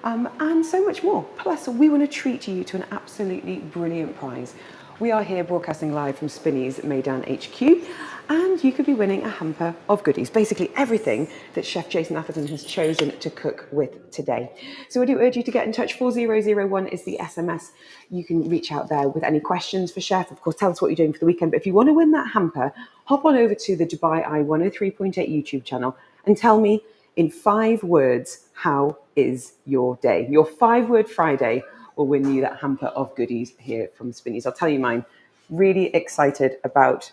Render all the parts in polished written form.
and so much more. Plus, we want to treat you to an absolutely brilliant prize. We are here broadcasting live from Spinneys Meydan HQ, and you could be winning a hamper of goodies, basically everything that Chef Jason Atherton has chosen to cook with today. So I do urge you to get in touch. 4001 is the SMS. You can reach out there with any questions for Chef. Of course, tell us what you're doing for the weekend. But if you want to win that hamper, hop on over to the Dubai Eye 103.8 YouTube channel and tell me in 5 words, how is your day? Your 5-word Friday will win you that hamper of goodies here from Spinneys. I'll tell you mine. Really excited about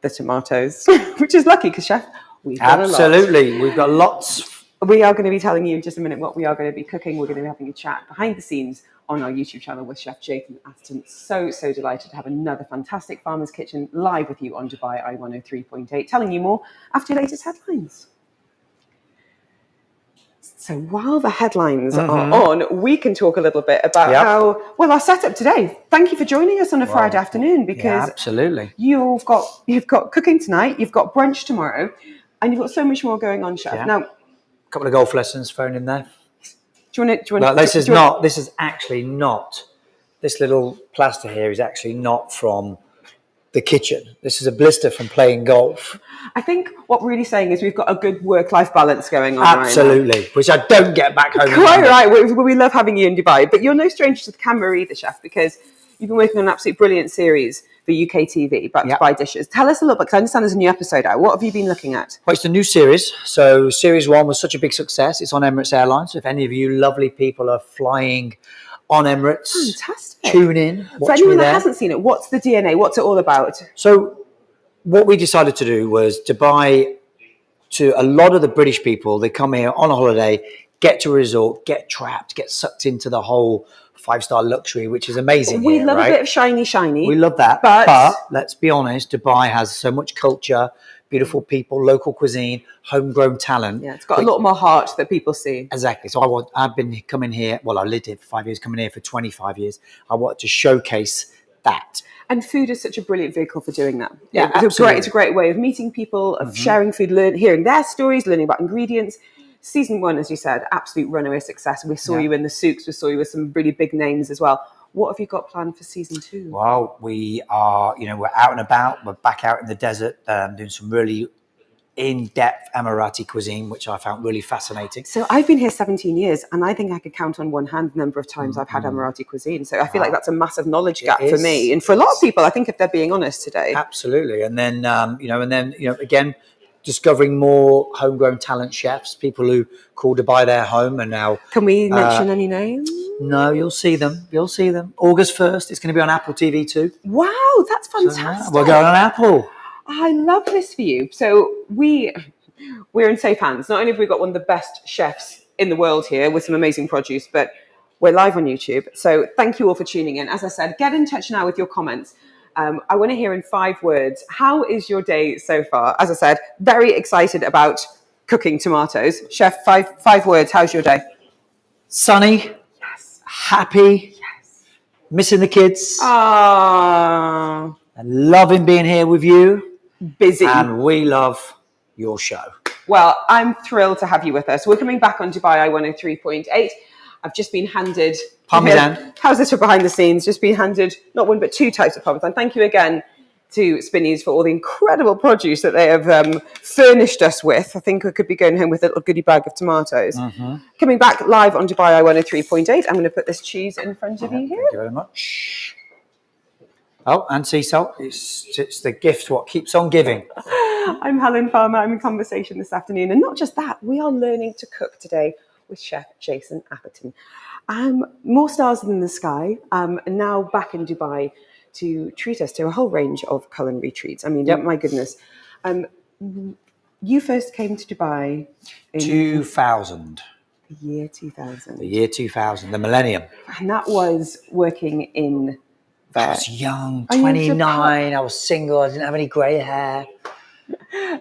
the tomatoes, which is lucky because, Chef, we've got a lot. Absolutely. We've got lots. We are going to be telling you in just a minute what we are going to be cooking. We're going to be having a chat behind the scenes on our YouTube channel with Chef Jason Atherton. So delighted to have another fantastic Farmer's Kitchen live with you on Dubai Eye 103.8, telling you more after your latest headlines. So while the headlines are on, we can talk a little bit about how, well, our setup today. Thank you for joining us on a Friday afternoon, because absolutely. you've got cooking tonight, you've got brunch tomorrow, and you've got so much more going on, Chef. Yeah. Now, a couple of golf lessons thrown in there. This is actually not, this little plaster here is actually not from the kitchen. This is a blister from playing golf. I think what we're really saying is we've got a good work-life balance going on. Absolutely, right now. Which I don't get back home. Quite right. We love having you in Dubai, but you're no stranger to the camera either, Chef, because you've been working on an absolutely brilliant series for UK TV about Dubai dishes. Tell us a little bit, because I understand there's a new episode out. What have you been looking at? Well, it's a new series. So series 1 was such a big success. It's on Emirates Airlines. So if any of you lovely people are flying on Emirates, fantastic, tune in. For anyone that hasn't seen it, what's the DNA? What's it all about? So what we decided to do was Dubai, to a lot of the British people, they come here on a holiday, get to a resort, get trapped, get sucked into the whole 5-star luxury, which is amazing. We love a bit of shiny. We love that. But let's be honest, Dubai has so much culture, beautiful people, local cuisine, homegrown talent. Yeah, it's got a lot more heart that people see. Exactly. So I've been coming here, well, I lived here for 5 years, coming here for 25 years. I wanted to showcase that. And food is such a brilliant vehicle for doing that. Yeah, it's a great way of meeting people, of sharing food, hearing their stories, learning about ingredients. Season 1, as you said, absolute runaway success. We saw you in the souks. We saw you with some really big names as well. What have you got planned for season 2? Well, we are, we're out and about. We're back out in the desert doing some really in-depth Emirati cuisine, which I found really fascinating. So I've been here 17 years, and I think I could count on one hand the number of times I've had Emirati cuisine. So I feel like that's a massive knowledge gap for me, and for a lot of people, I think, if they're being honest today. Absolutely. And then, again, discovering more homegrown talent chefs, people who call Dubai their home, and now. Can we mention any names? No, you'll see them. August 1st, it's going to be on Apple TV too. Wow, that's fantastic. So, we're going on Apple. I love this for you. So we're in safe hands. Not only have we got one of the best chefs in the world here with some amazing produce, but we're live on YouTube. So thank you all for tuning in. As I said, get in touch now with your comments. I want to hear in 5 words, how is your day so far? As I said, very excited about cooking tomatoes. Chef, 5 words, how's your day? Sunny. Yes. Happy. Yes. Missing the kids. Ah. And loving being here with you. Busy. And we love your show. Well, I'm thrilled to have you with us. We're coming back on Dubai Eye 103.8. I've just been handed... Parmesan. How's this for behind the scenes? Just been handed not one but 2 types of Parmesan. Thank you again to Spinneys for all the incredible produce that they have furnished us with. I think I could be going home with a little goodie bag of tomatoes. Coming back live on Dubai Eye 103.8. I'm going to put this cheese in front of you here. Thank you very much. Oh, and sea salt. It's the gift what keeps on giving. I'm Helen Farmer. I'm in conversation this afternoon. And not just that, we are learning to cook today with Chef Jason Atherton. More stars than the sky. And now back in Dubai to treat us to a whole range of culinary treats. I mean, my goodness. You first came to Dubai in 2000. The year 2000. The year 2000, the millennium. And that was working in... I was young, 29, I was single, I didn't have any grey hair.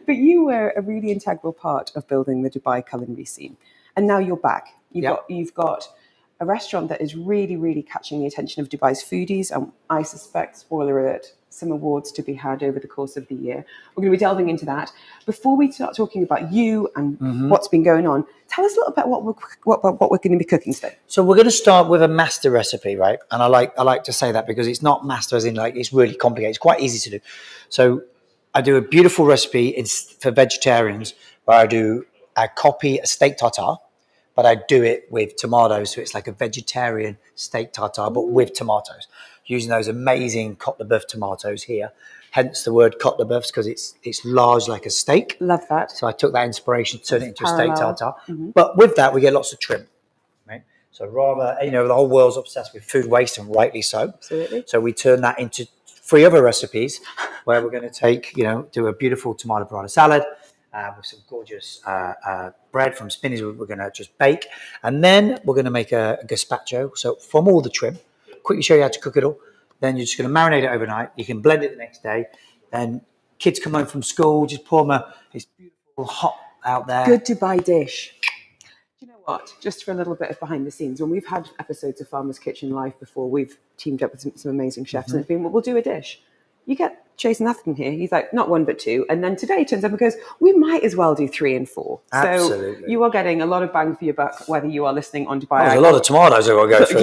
But you were a really integral part of building the Dubai culinary scene. And now you're back. You've got a restaurant that is really, really catching the attention of Dubai's foodies. And I suspect, spoiler alert, some awards to be had over the course of the year. We're going to be delving into that. Before we start talking about you and what's been going on, tell us a little bit what we're going to be cooking today. So we're going to start with a master recipe, right? And I like to say that because it's not master as in like it's really complicated. It's quite easy to do. So I do a beautiful recipe for vegetarians where I do a steak tartare, but I do it with tomatoes. So it's like a vegetarian steak tartare, but with tomatoes, using those amazing Côte de Boeuf tomatoes here. Hence the word Côte de Boeuf, because it's large like a steak. Love that. So I took that inspiration, turned it into a steak tartare. But with that, we get lots of trim, right? So rather, the whole world's obsessed with food waste, and rightly so. Absolutely. So we turn that into 3 other recipes where we're going to take, do a beautiful tomato burrata salad with some gorgeous bread from Spinneys we're going to just bake. And then we're going to make a gazpacho. So from all the trim, quickly show you how to cook it all. Then you're just going to marinate it overnight. You can blend it the next day. Then kids come home from school, just pour them it's beautiful, hot out there. Good Dubai dish. Do you know what? Just for a little bit of behind the scenes, when we've had episodes of Farmer's Kitchen live before, we've teamed up with some amazing chefs, and it's been, we'll do a dish. You get Jason Atherton here. He's like, not 1 but 2, and then today he turns up and goes, we might as well do 3 and 4. Absolutely. So you are getting a lot of bang for your buck, whether you are listening on Dubai. There's a lot of tomatoes that we'll go through.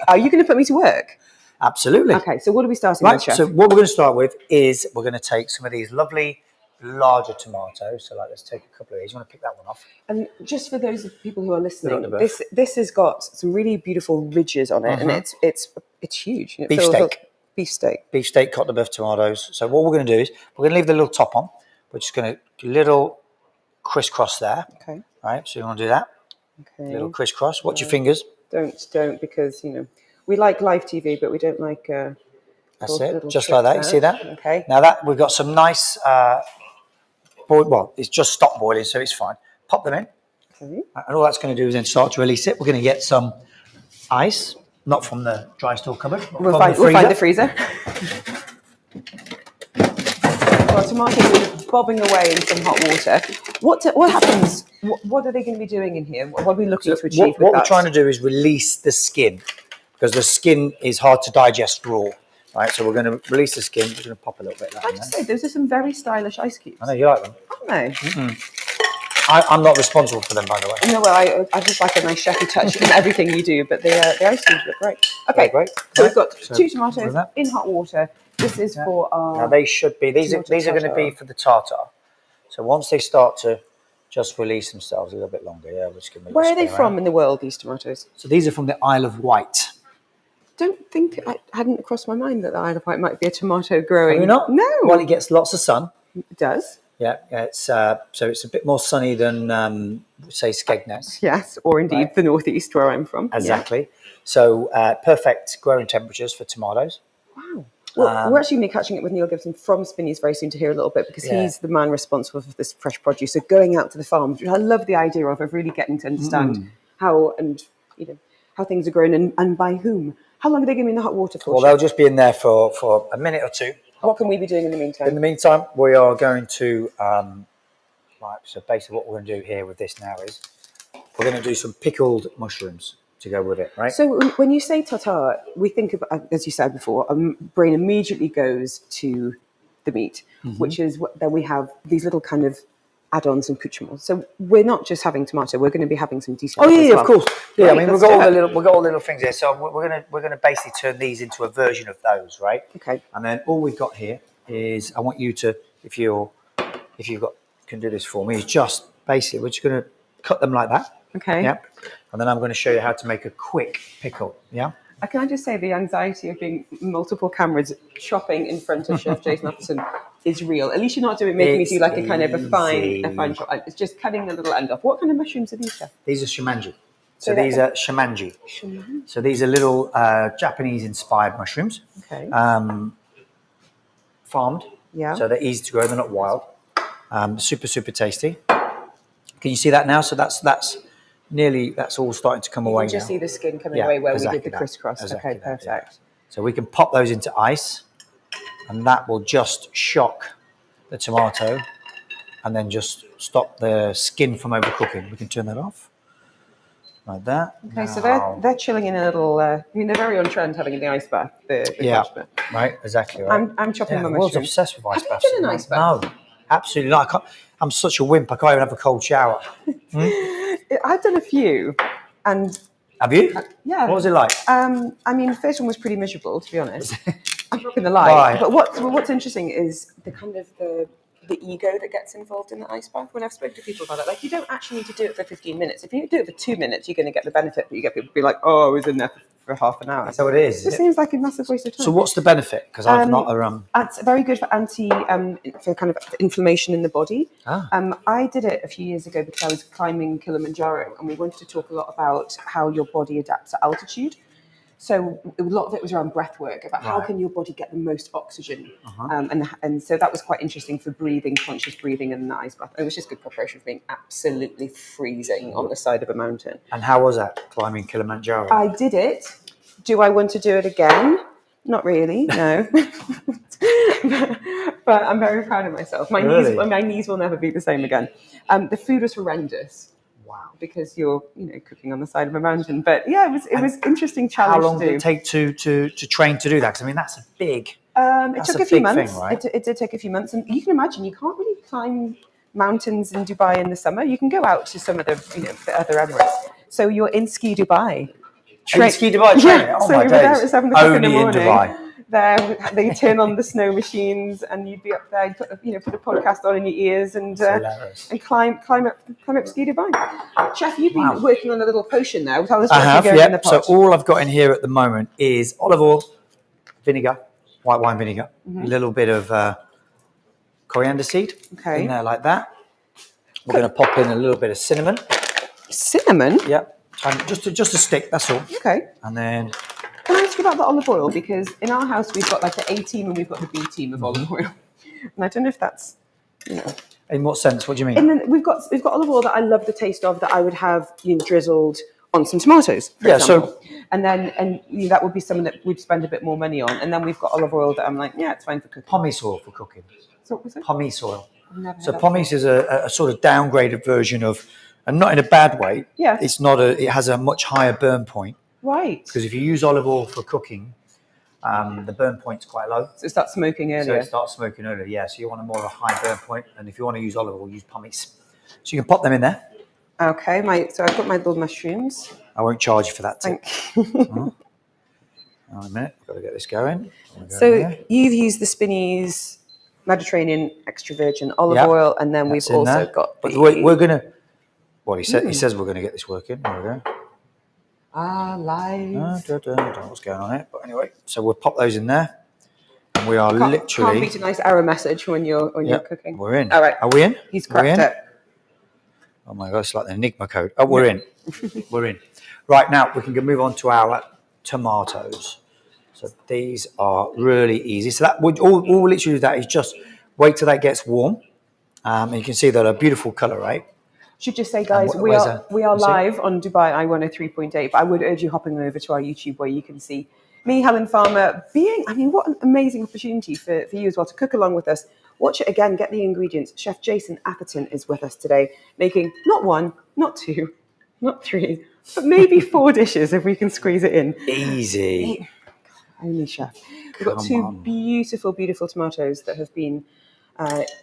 Are you going to put me to work? Absolutely. Okay, so what are we starting with, Chef? So what we're going to start with is we're going to take some of these lovely larger tomatoes. So let's take a couple of these. You want to pick that one off? And just for those people who are listening, this has got some really beautiful ridges on it, and it's huge. Beef steak. Beef steak. Beef steak, Côte de Boeuf tomatoes. So what we're going to do is we're going to leave the little top on. We're just going to do a little crisscross there. Okay. Right, so you want to do that. Okay. A little crisscross. Watch your fingers. Don't, because, we like live TV, but we don't like... That's it, just like that. You see that? Okay. Now that we've got some nice... it's just stopped boiling, so it's fine. Pop them in. Okay. And all that's going to do is then start to release it. We're going to get some ice, not from the dry store cupboard. We'll find the freezer. Well, tomatoes are bobbing away in some hot water. What happens? What are they going to be doing in here? What are we looking to achieve? What we're trying to do is release the skin, because the skin is hard to digest raw. Right, so we're going to release the skin. We're just going to pop a little bit of that. I just say those are some very stylish ice cubes. I know you like them, aren't they? I'm not responsible for them, by the way. No, well, I just like a nice chefy touch in everything you do, but the ice cubes look great. Okay, great. So we've got 2 tomatoes in hot water. This is for our... Now they should be, these are going to be for the tartar. So once they start to just release themselves a little bit longer, we're just going to... Where are they from in the world, these tomatoes? So these are from the Isle of Wight. Don't think, I hadn't crossed my mind that the Isle of Wight might be a tomato growing... Have you not? No. Well, it gets lots of sun. It does? Yeah, it's so it's a bit more sunny than, say, Skegness. Yes, or indeed the northeast where I'm from. Exactly. Yeah. So perfect growing temperatures for tomatoes. Wow. Well, we're actually going to be catching up with Neil Gibson from Spinneys very soon to hear a little bit, because he's the man responsible for this fresh produce. So going out to the farms, which I love the idea of really getting to understand how things are grown and by whom. How long are they going to be in the hot water for? Well, they'll just be in there for a minute or 2. What can we be doing in the meantime? In the meantime, we are going to, so basically what we're going to do here with this now is we're going to do some pickled mushrooms to go with it, right? So when you say tartar, we think of, as you said before, brain immediately goes to the meat, which is then we have these little kind of add-ons and accoutrements. So we're not just having tomato; we're going to be having some details. Oh yeah, as well. of course. Yeah, Right, I mean we've got all the little things here. So we're gonna basically turn these into a version of those, right? Okay. And then all we've got here is I want you to, if you've got can do this for me, is just basically we're just gonna cut them like that. Okay. Yeah. And then I'm going to show you how to make a quick pickle. Yeah. Can I just say the anxiety of being multiple cameras chopping in front of Chef Jason Atherton is real. At least you're not making me do like a kind of a fine chop. It's just cutting the little end off. What kind of mushrooms are these, Chef? These are shimanji. So these are shimanji. So these are little Japanese-inspired mushrooms. Okay. Farmed. Yeah. So they're easy to grow. They're not wild. Super, super tasty. Can you see that now? So that's all starting to come away now. You can just see the skin coming away where we did the crisscross. Okay, perfect. Yeah. So we can pop those into ice, and that will just shock the tomato and then just stop the skin from overcooking. We can turn that off. like that. Okay, so Now- they're chilling in a little. I mean, they're very on trend having in the ice bath. The yeah, cashmere. right, exactly right. I'm chopping my the world's mushrooms. obsessed with ice Have baths. you done an ice bath? No, absolutely not. I'm such a wimp. I can't even have a cold shower. I've done a few, and Have you? yeah. What was it like? I mean, the first one was pretty miserable, to be honest. I'm not going to lie. Why? But what's interesting is the kind of the ego that gets involved in the ice bath. When I've spoken to people about it, like you don't actually need to do it for 15 minutes. If you do it for 2 minutes, you're going to get the benefit. But you get people be like, "Oh, I was in there for half an hour." So it is. It seems like a massive waste of time. So what's the benefit? Because I've not It's very good for for kind of inflammation in the body. I did it a few years ago because I was climbing Kilimanjaro, and we wanted to talk a lot about how your body adapts to altitude. So a lot of it was around breath work, about how can your body get the most oxygen. And so that was quite interesting for breathing, conscious breathing in the ice bath. It was just good preparation for being absolutely freezing on the side of a mountain. And how was that, climbing Kilimanjaro? I did it. Do I want to do it again? Not really, no. but I'm very proud of myself. My knees will never be the same again. The food was horrendous. Wow. Because you're, cooking on the side of a mountain. But yeah, it was interesting challenge. How long did it take to train to do that? Because I mean, that's a big. It took a few months. Thing, right? It did take a few months, and you can imagine you can't really climb mountains in Dubai in the summer. You can go out to some of the other Emirates. So you're in Ski Dubai. In Ski Dubai training? Yeah. Oh So my we were there days. at 7 o'clock Only in the morning. Dubai. There, they turn on the snow machines, and you'd be up there, put a podcast on in your ears, and climb up Ski Dubai. Chef, you've been working on a little potion now. Tell us what you're going in the pot. So all I've got in here at the moment is olive oil, vinegar, white wine vinegar, a little bit of coriander seed in there like that. We're going to pop in a little bit of cinnamon. Cinnamon? Yeah, just a stick. That's all. Okay. And then. Can I ask you about the olive oil? Because in our house we've got like the A team and we've got the B team of olive oil, and I don't know if that's, In what sense? What do you mean? And then we've got olive oil that I love the taste of, that I would have drizzled on some tomatoes, for example. And that would be something that we'd spend a bit more money on. And then we've got olive oil that I'm like, yeah, it's fine for cooking. Pomace oil for cooking. So what was it? Pomace oil. So pomace is a sort of downgraded version of, and not in a bad way. Yeah. It has a much higher burn point. Right. Because if you use olive oil for cooking, the burn point's quite low. So it starts smoking earlier. So it starts smoking earlier, yeah. So you want a more of a high burn point. And if you want to use olive oil, use pomace. So you can pop them in there. Okay, so I've got my little mushrooms. I won't charge you for that tip. Thank you. A minute, I've got to get this going. So you've used the Spinneys Mediterranean extra virgin olive oil, and then we've also got. But we're gonna. Well, he says we're going to get this working. There we go. Live. Don't know what's going on here, but anyway, so we'll pop those in there, and we are Can't beat a nice error message when you're cooking. We're in. All right. Are we in? He's cracked it. Oh my God, it's like the Enigma code. Oh, we're in. We're in. Right, now we can move on to our tomatoes. So these are really easy. So that all we'll literally do that is just wait till that gets warm. And you can see that a beautiful colour, right? Should just say, guys, we are live on Dubai I103.8, but I would urge you hopping over to our YouTube where you can see me, Helen Farmer, what an amazing opportunity for you as well to cook along with us. Watch it again, get the ingredients. Chef Jason Atherton is with us today, making not one, not two, not three, but maybe 4 dishes if we can squeeze it in. Easy. Only chef. We've got 2 beautiful, beautiful tomatoes that have been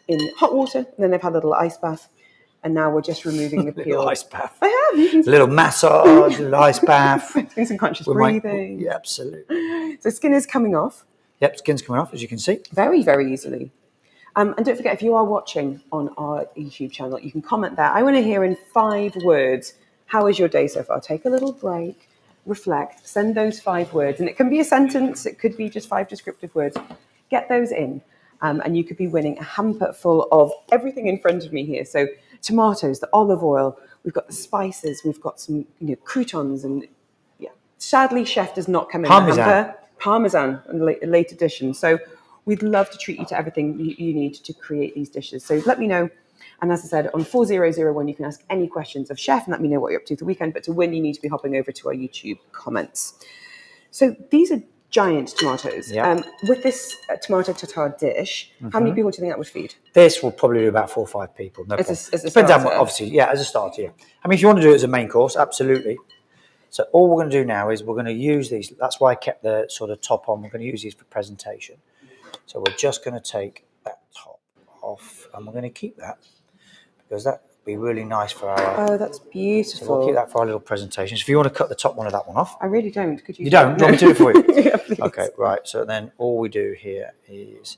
in hot water, and then they've had a little ice bath. And now we're just removing the peel. Little ice bath. I have. You can a little massage, a little ice bath. Doing some conscious breathing. Yeah, absolutely. So skin is coming off. Yep, skin's coming off, as you can see. Very, very easily. And don't forget, if you are watching on our YouTube channel, you can comment there. I want to hear in 5 words, how is your day so far? Take a little break, reflect, send those 5 words. And it can be a sentence. It could be just 5 descriptive words. Get those in. And you could be winning a hamper full of everything in front of me here. So tomatoes, the olive oil, we've got the spices, we've got some croutons, and sadly chef does not come in the hamper. Parmesan, a late addition. So we'd love to treat you to everything you need to create these dishes. So let me know. And as I said, on 4001 you can ask any questions of chef and let me know what you're up to the weekend. But to win, you need to be hopping over to our YouTube comments. So these are giant tomatoes. Yeah. With this tomato tartare dish, how many people do you think that would feed? This will probably do about 4 or 5 people. No problem. As a Depends on starter. obviously, yeah, as a starter. Yeah. I mean, if you want to do it as a main course, absolutely. So all we're going to do now is we're going to use these. That's why I kept the sort of top on. We're going to use these for presentation. So we're just going to take that top off, and we're going to keep that because that would be really nice for our. Oh, that's beautiful. So we'll keep that for our little presentations. If you want to cut the top one of that one off. I really don't. Could you? You don't? Do you want me to do it for you? Yeah, please. Okay, right. So then all we do here is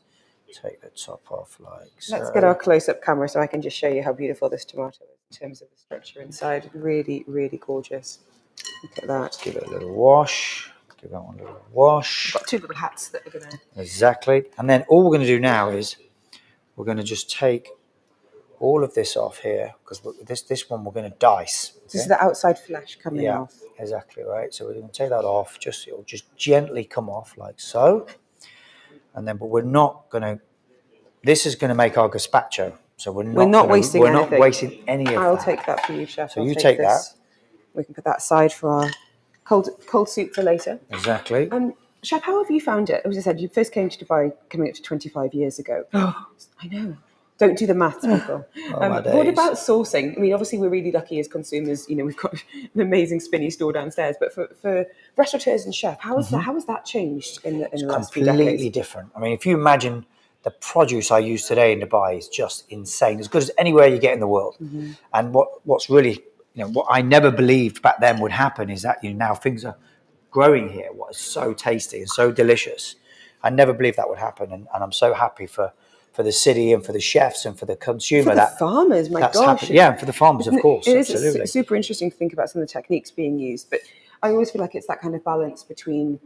take the top off like so. Let's get our close-up camera so I can just show you how beautiful this tomato is in terms of the structure inside. Really, really gorgeous. Look at that. Give it a little wash. Give that one a little wash. Got two little hats that are going to... Exactly. And then all we're going to do now is we're going to just take all of this off here because this one we're going to dice. Okay? This is the outside flesh coming off. Exactly right. So we're going to take that off. It'll just gently come off like so. And then, but we're not going to. This is going to make our gazpacho. So we're not wasting anything. We're not wasting any of that. I'll take that for you, Chef. So you take that. We can put that aside for our cold soup for later. Exactly. Chef, how have you found it? As I said, you first came to Dubai coming up to 25 years ago. I know. Don't do the maths, people. What about sourcing? I mean, obviously, we're really lucky as consumers. You know, we've got an amazing Spinneys store downstairs. But for restaurateurs and chefs, how has that changed in the last few decades? Completely different. I mean, if you imagine the produce I use today in Dubai is just insane, as good as anywhere you get in the world. And what's really, what I never believed back then would happen is that now things are growing here. What is so tasty and so delicious. I never believed that would happen, and I'm so happy for the city and for the chefs and for the consumer. For the farmers, my gosh. Yeah, and for the farmers, of course. It is absolutely. Super interesting to think about some of the techniques being used, but I always feel like it's that kind of balance between,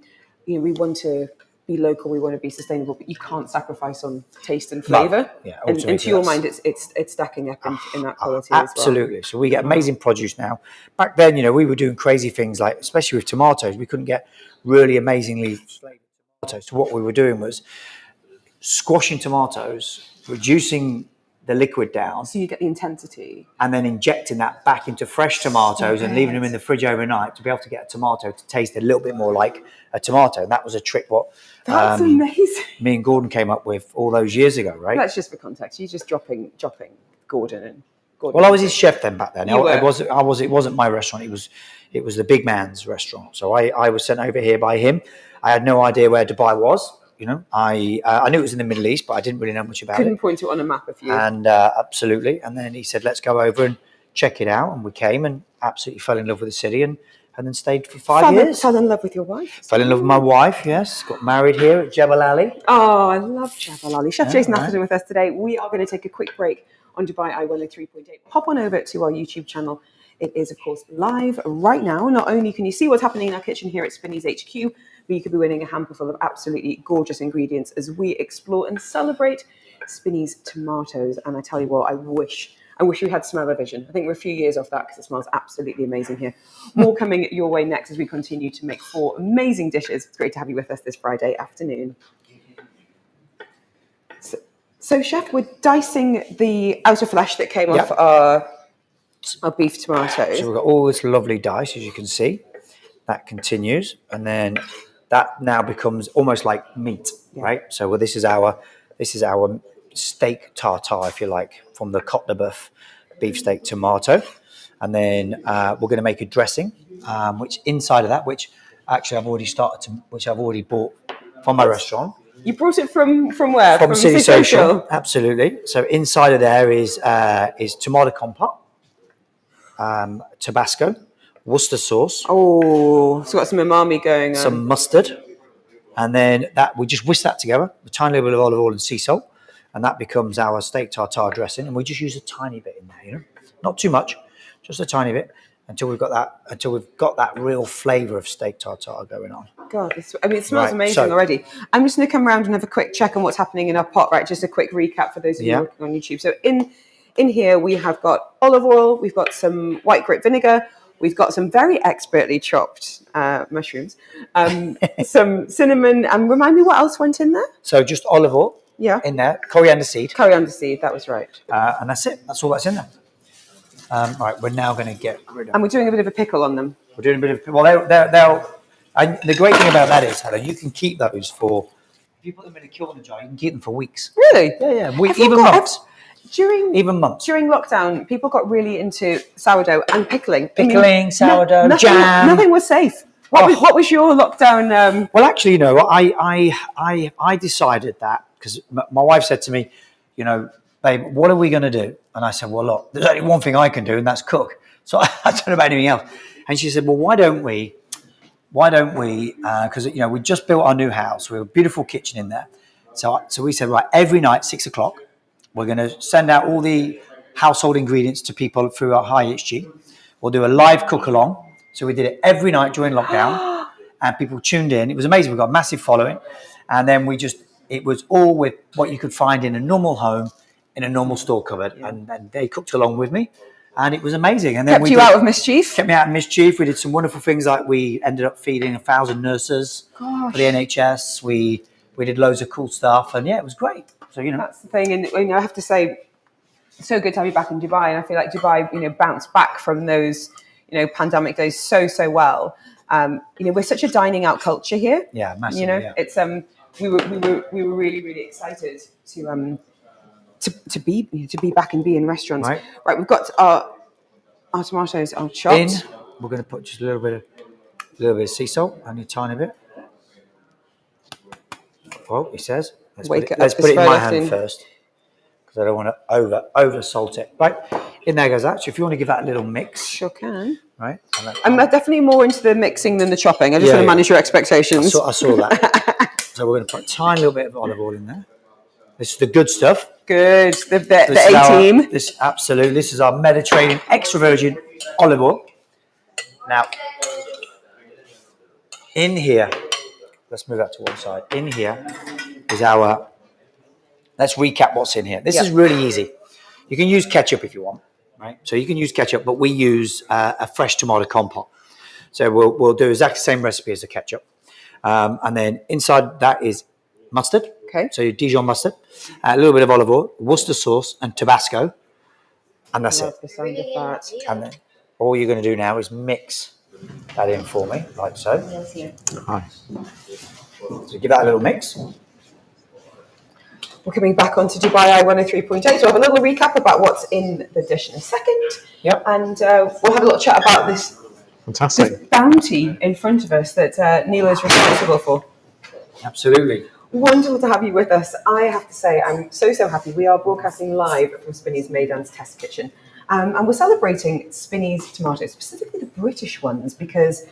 we want to be local, we want to be sustainable, but you can't sacrifice on taste and flavour. No. Yeah, and to your mind, it's stacking up in that quality as well. Absolutely. So we get amazing produce now. Back then, we were doing crazy things like, especially with tomatoes, we couldn't get really amazingly flavored tomatoes. So what we were doing was squashing tomatoes, reducing the liquid down. So you get the intensity. And then injecting that back into fresh tomatoes and leaving them in the fridge overnight to be able to get a tomato to taste a little bit more like a tomato. And that was a trick That's amazing. Me and Gordon came up with all those years ago, right? That's just for context. You're just dropping Gordon. Well, I was his chef then back then. You were. It wasn't my restaurant. It was the big man's restaurant. So I was sent over here by him. I had no idea where Dubai was. I knew it was in the Middle East, but I didn't really know much about it. Couldn't point it on a map if you. And absolutely. And then he said, let's go over and check it out. And we came and absolutely fell in love with the city and then stayed for 5 years. Fell in love with your wife? Fell in love with my wife, yes. Got married here at Jebel Ali. Oh, I love Jebel Ali. Chef Jason Atherton with us today. We are going to take a quick break on Dubai I-103.8. Pop on over to our YouTube channel. It is, of course, live right now. Not only can you see what's happening in our kitchen here at Spinneys HQ, but you could be winning a hamper full of absolutely gorgeous ingredients as we explore and celebrate Spinneys tomatoes. And I tell you what, I wish we had smell-o-vision. I think we're a few years off that because it smells absolutely amazing here. More coming your way next as we continue to make 4 amazing dishes. It's great to have you with us this Friday afternoon. So Chef, we're dicing the outer flesh that came off our beef tomatoes. So we've got all this lovely dice, as you can see. That continues, and then that now becomes almost like meat, right? So this is our steak tartare, if you like, from the Côte de Boeuf beefsteak tomato, and then we're going to make a dressing, which inside of that, which actually I've already bought from my restaurant. You brought it from where? From City Social, absolutely. So inside of there is tomato compote, Tabasco, Worcester sauce. Oh, it's got some umami going on. Some mustard. And then we just whisk that together, a tiny little bit of olive oil and sea salt, and that becomes our steak tartare dressing. And we just use a tiny bit in there, not too much, just a tiny bit until we've got that real flavour of steak tartare going on. God, it smells amazing already. I'm just going to come around and have a quick check on what's happening in our pot, right? Just a quick recap for those of you looking on YouTube. So in here we have got olive oil, we've got some white grape vinegar, we've got some very expertly chopped mushrooms, some cinnamon, and remind me what else went in there? So just olive oil in there, coriander seed. Coriander seed, that was right. And that's it. That's all that's in there. Right, we're now going to get rid of. And we're doing a bit of a pickle on them. We're doing a bit of. Well, And the great thing about that is, Helen, you can keep those for, if you put them in a kiln jar, you can keep them for weeks. Really? Yeah. Even months. Even months. During lockdown, people got really into sourdough and pickling. Pickling, sourdough, jam. Nothing was safe. What was your lockdown? Well, actually, you know, I decided that because my wife said to me, you know, babe, what are we going to do? And I said, well, look, there's only one thing I can do, and that's cook. So I don't know about anything else. And she said, well, why don't we, because, you know, we just built our new house. We have a beautiful kitchen in there. So we said, right, every night, 6:00, we're going to send out all the household ingredients to people through our high HG. We'll do a live cook along. So we did it every night during lockdown, and people tuned in. It was amazing. We got a massive following. And then it was all with what you could find in a normal home, in a normal store cupboard. Yeah. And they cooked along with me, and it was amazing. And then kept you out of mischief? Kept me out of mischief. We did some wonderful things, like we ended up feeding 1,000 nurses for the NHS. We did loads of cool stuff, and yeah, it was great. So, you know. That's the thing. And you know, I have to say, it's so good to have you back in Dubai. And I feel like Dubai, you know, bounced back from those, you know, pandemic days so well. You know, we're such a dining out culture here. Yeah, massively. You know, yeah. It's we were really excited to be back and be in restaurants. Right, we've got our tomatoes are chopped. We're going to put just a little bit of sea salt, only a tiny bit. Oh, he says. Let's put it in my hand first, because I don't want to over salt it. Right, in there goes that. So if you want to give that a little mix, sure can. Right, I'm definitely more into the mixing than the chopping. I just want to manage your expectations. I saw that. So we're going to put a tiny little bit of olive oil in there. This is the good stuff. Good, the A-team. This is our Mediterranean extra virgin olive oil. Now, in here, let's move that to one side. In here is let's recap what's in here. This is really easy. You can use ketchup if you want, right? So you can use ketchup, but we use a fresh tomato compote. So we'll do exactly the same recipe as the ketchup. And then inside that is mustard. Okay. So your Dijon mustard, a little bit of olive oil, Worcester sauce, and Tabasco. And that's it. The sound of that. And then all you're going to do now is mix that in for me, like so. So give that a little mix. We're coming back onto Dubai I-103.8, so we'll have a little recap about what's in the dish in a second. Yep. And we'll have a little chat about this bounty in front of us that Neil is responsible for. Absolutely. Wonderful to have you with us. I have to say, I'm so happy. We are broadcasting live from Spinneys Maidan's Test Kitchen. And we're celebrating Spinneys tomatoes, specifically the British ones, because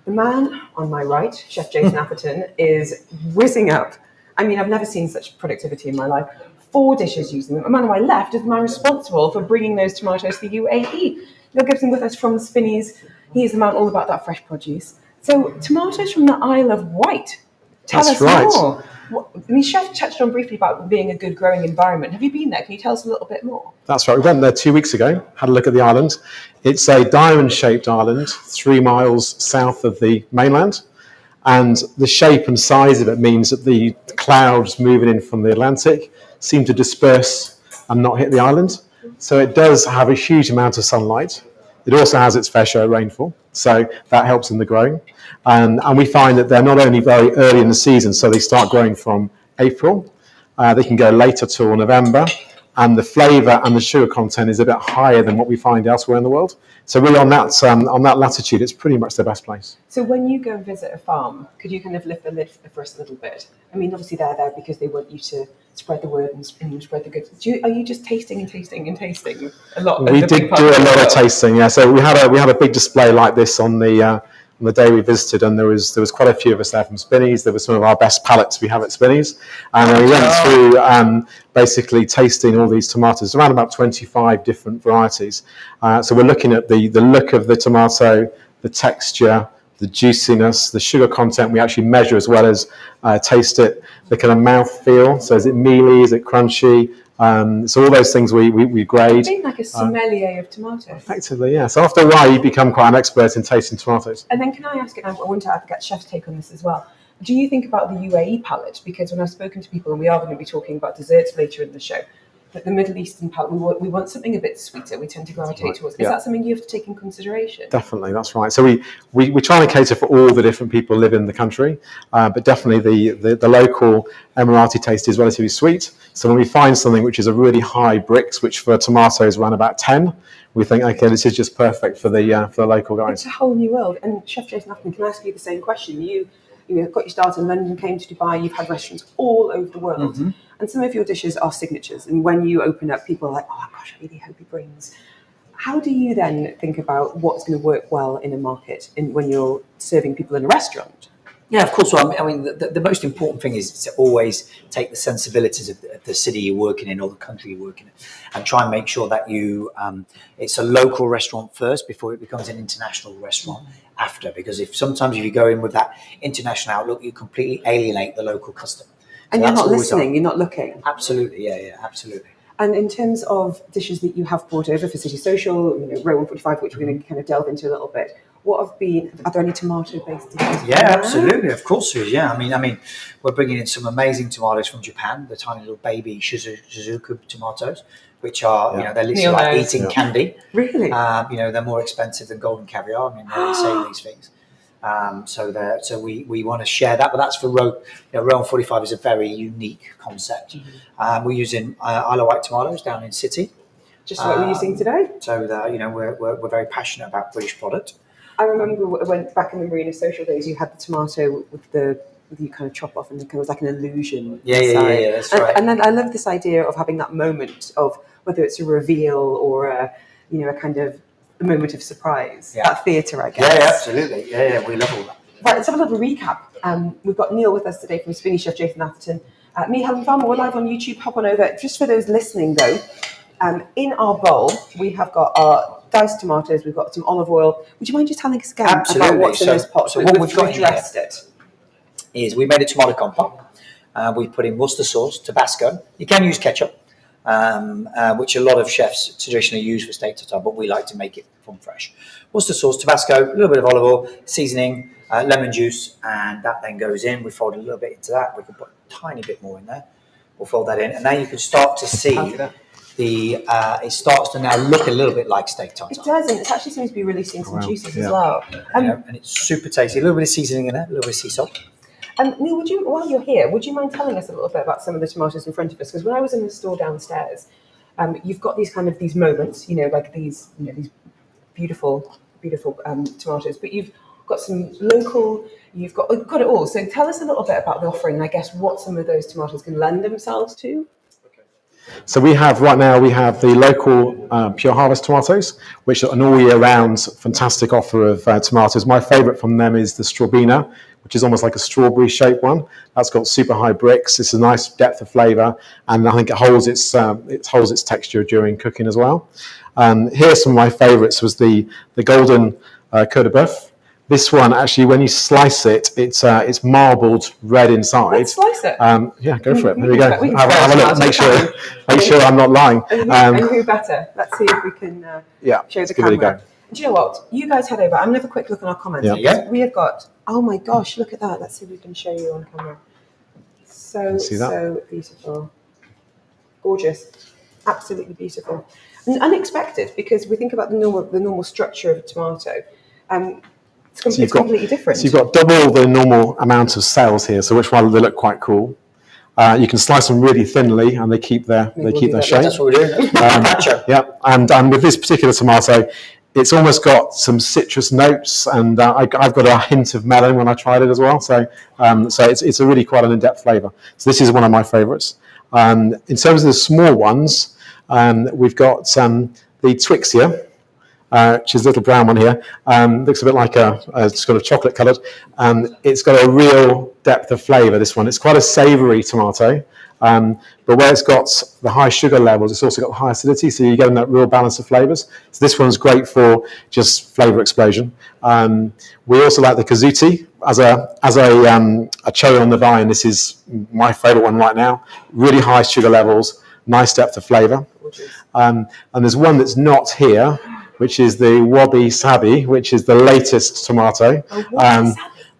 the man on my right, Chef Jason Atherton, is whizzing up. I mean, I've never seen such productivity in my life. 4 dishes using them. The man on my left is the man responsible for bringing those tomatoes to the UAE. Neil Gibson with us from Spinneys. He's the man all about that fresh produce. So, tomatoes from the Isle of Wight. Tell us more. I mean, Chef touched on briefly about being a good growing environment. Have you been there? Can you tell us a little bit more? That's right. We went there 2 weeks ago, had a look at the island. It's a diamond-shaped island, 3 miles south of the mainland. And the shape and size of it means that the clouds moving in from the Atlantic seem to disperse and not hit the island. So it does have a huge amount of sunlight. It also has its fair share of rainfall, so that helps in the growing. And we find that they're not only very early in the season, so they start growing from April. They can go later till November, and the flavour and the sugar content is a bit higher than what we find elsewhere in the world. So really on that latitude, it's pretty much the best place. So when you go and visit a farm, could you kind of lift the lid for us a little bit? I mean, obviously they're there because they want you to spread the word and spread the goods. Are you just tasting a lot? We did do a lot of tasting, yeah. So we had a big display like this on the day we visited, and there was quite a few of us there from Spinneys. There were some of our best palates we have at Spinneys, and we went through basically tasting all these tomatoes, around about 25 different varieties. So we're looking at the look of the tomato, the texture, the juiciness, the sugar content we actually measure as well as taste it, the kind of mouth feel. So is it mealy, is it crunchy? So all those things we grade. Being like a sommelier of tomatoes. Effectively, yeah. So after a while, you become quite an expert in tasting tomatoes. And then can I ask, and I want to get Chef's take on this as well, do you think about the UAE palate? Because when I've spoken to people, and we are going to be talking about desserts later in the show, But the Middle Eastern palate, we want something a bit sweeter. We tend to gravitate towards. Is that something you have to take in consideration? Definitely, that's right. So we try to cater for all the different people who live in the country, but definitely the local Emirati taste is relatively sweet. So when we find something which is a really high Brix, which for tomatoes around about 10, we think, okay, this is just perfect for the local guys. It's a whole new world. And Chef Jason Atherton, can I ask you the same question? You got your start in London, came to Dubai, you've had restaurants all over the world. And some of your dishes are signatures. And when you open up, people are like, oh gosh, I really hope he brings. How do you then think about what's going to work well in a market when you're serving people in a restaurant? Yeah, of course. Well, I mean, the most important thing is to always take the sensibilities of the city you're working in or the country you're working in, and try and make sure that it's a local restaurant first before it becomes an international restaurant after. Because sometimes if you go in with that international outlook, you completely alienate the local customer. And you're not listening, you're not looking. Absolutely, yeah, absolutely. And in terms of dishes that you have brought over for City Social, Row 145, which we're going to kind of delve into a little bit, are there any tomato-based dishes? Yeah, absolutely, of course there is, yeah. I mean, we're bringing in some amazing tomatoes from Japan, the tiny little baby Shizuku tomatoes, which are, they're literally like eating candy. Really? They're more expensive than golden caviar. I mean, they say these things. So we want to share that, but that's for Row 145 is a very unique concept. We're using Isle of Wight tomatoes down in City. Just like we're using today. So we're very passionate about British product. I remember when back in the Marina Social days, you had the tomato with you kind of chop off and it was like an illusion. Yeah, that's right. And then I love this idea of having that moment of whether it's a reveal or a kind of a moment of surprise. Yeah. That theatre, I guess. Yeah, absolutely. Yeah, we love all that. Right, let's have a little recap. We've got Neil with us today from Spinneys chef Jason Atherton. Me, Helen Farmer, we're live on YouTube. Hop on over. Just for those listening, though, in our bowl, we have got our diced tomatoes, we've got some olive oil. Would you mind just telling us again about what's in this pot? So what we've got dressed it is we made a tomato compote. We put in Worcester sauce, Tabasco. You can use ketchup, which a lot of chefs traditionally use for steak tartare, but we like to make it from fresh. Worcester sauce, Tabasco, a little bit of olive oil, seasoning, lemon juice, and that then goes in. We fold a little bit into that. We can put a tiny bit more in there. We'll fold that in, and now you can start to see it starts to now look a little bit like steak tartare. It does, and it actually seems to be releasing some juices as well. And it's super tasty. A little bit of seasoning in there, a little bit of sea salt. Neil, while you're here, would you mind telling us a little bit about some of the tomatoes in front of us? Because when I was in the store downstairs, you've got these moments, like these beautiful tomatoes, but you've got some local. You've got it all. So tell us a little bit about the offering, and I guess what some of those tomatoes can lend themselves to. So right now we have the local Pure Harvest tomatoes, which are an all year round fantastic offer of tomatoes. My favourite from them is the Strawbina, which is almost like a strawberry shaped one. That's got super high Brix. It's a nice depth of flavour, and I think it holds its texture during cooking as well. Here are some of my favourites. Was the golden Côte de Boeuf. This one, actually, when you slice it, it's marbled red inside. Let's slice it. Yeah, go for it. There we go. Have a look. Make sure I'm not lying. And who better? Let's see if we can show the camera. Give it a go. Do you know what? You guys head over. I'm going to have a quick look on our comments. Yeah. We have got, oh my gosh, look at that. Let's see if we can show you on camera. So beautiful. Gorgeous. Absolutely beautiful. And unexpected, because we think about the normal structure of a tomato. It's completely different. So you've got double the normal amount of cells here, so which one they look quite cool. You can slice them really thinly, and they keep their shape. That's what we're doing. And with this particular tomato, it's almost got some citrus notes, and I've got a hint of melon when I tried it as well. So it's a really quite an in-depth flavour. So this is one of my favourites. In terms of the small ones, we've got the Twixia. Which is a little brown one here. Looks a bit like it's kind of chocolate coloured. It's got a real depth of flavour, this one. It's quite a savoury tomato, but where it's got the high sugar levels, it's also got high acidity, so you're getting that real balance of flavours. So this one's great for just flavour explosion. We also like the Kazuti as a cherry on the vine. This is my favourite one right now. Really high sugar levels, nice depth of flavour. And there's one that's not here, which is the Wabi Sabi, which is the latest tomato.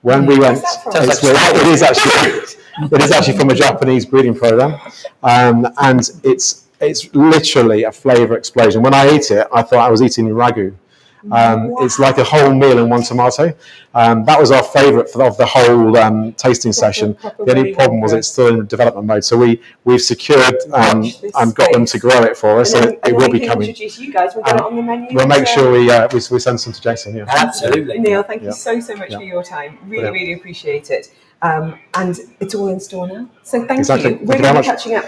When we went, it is actually from a Japanese breeding program, and it's it's literally a flavour explosion. When I ate it, I thought I was eating ragu. It's like a whole meal in one tomato. That was our favourite of the whole tasting session. The only problem was it's still in development mode. So we've secured and got them to grow it for us. So it will be coming. Introduce you guys. We'll get it on the menu. We'll make sure we send some to Jason. Yeah. Absolutely. Neil, thank you so much for your time. Really, really appreciate it. And it's all in store now. So thank you. We're going to be catching up.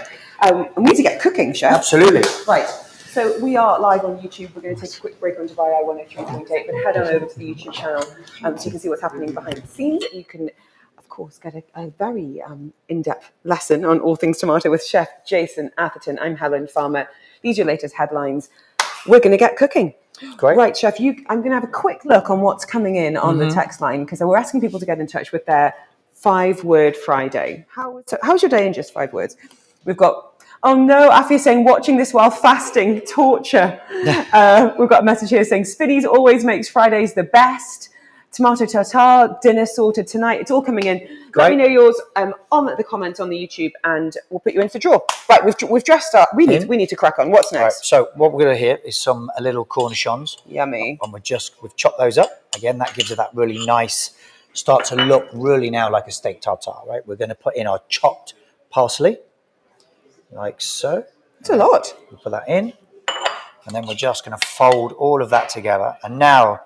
We need to get cooking, Chef. Absolutely. Right. So we are live on YouTube. We're going to take a quick break on Dubai 103.8, but head on over to the YouTube channel so you can see what's happening behind the scenes. You can, of course, get a very in-depth lesson on all things tomato with Chef Jason Atherton. I'm Helen Farmer. These are your latest headlines. We're going to get cooking. Great. Right, Chef, I'm going to have a quick look on what's coming in on the text line because we're asking people to get in touch with their 5-word Friday. How's your day in just 5 words? We've got... Oh no, Afi is saying, watching this while fasting, torture. We've got a message here saying, Spinneys always makes Fridays the best. Tomato tartare, dinner sorted tonight. It's all coming in. Great. Let me know yours on the comments on the YouTube and we'll put you into the draw. Right, we've dressed up. We need to crack on. What's next? Right, so what we're going to hear is a little cornichons. Yummy. And we've chopped those up. Again, that gives it that really nice, start to look really now like a steak tartare, right? We're going to put in our chopped parsley. Like so. It's a lot. We'll put that in. And then we're just going to fold all of that together. And now,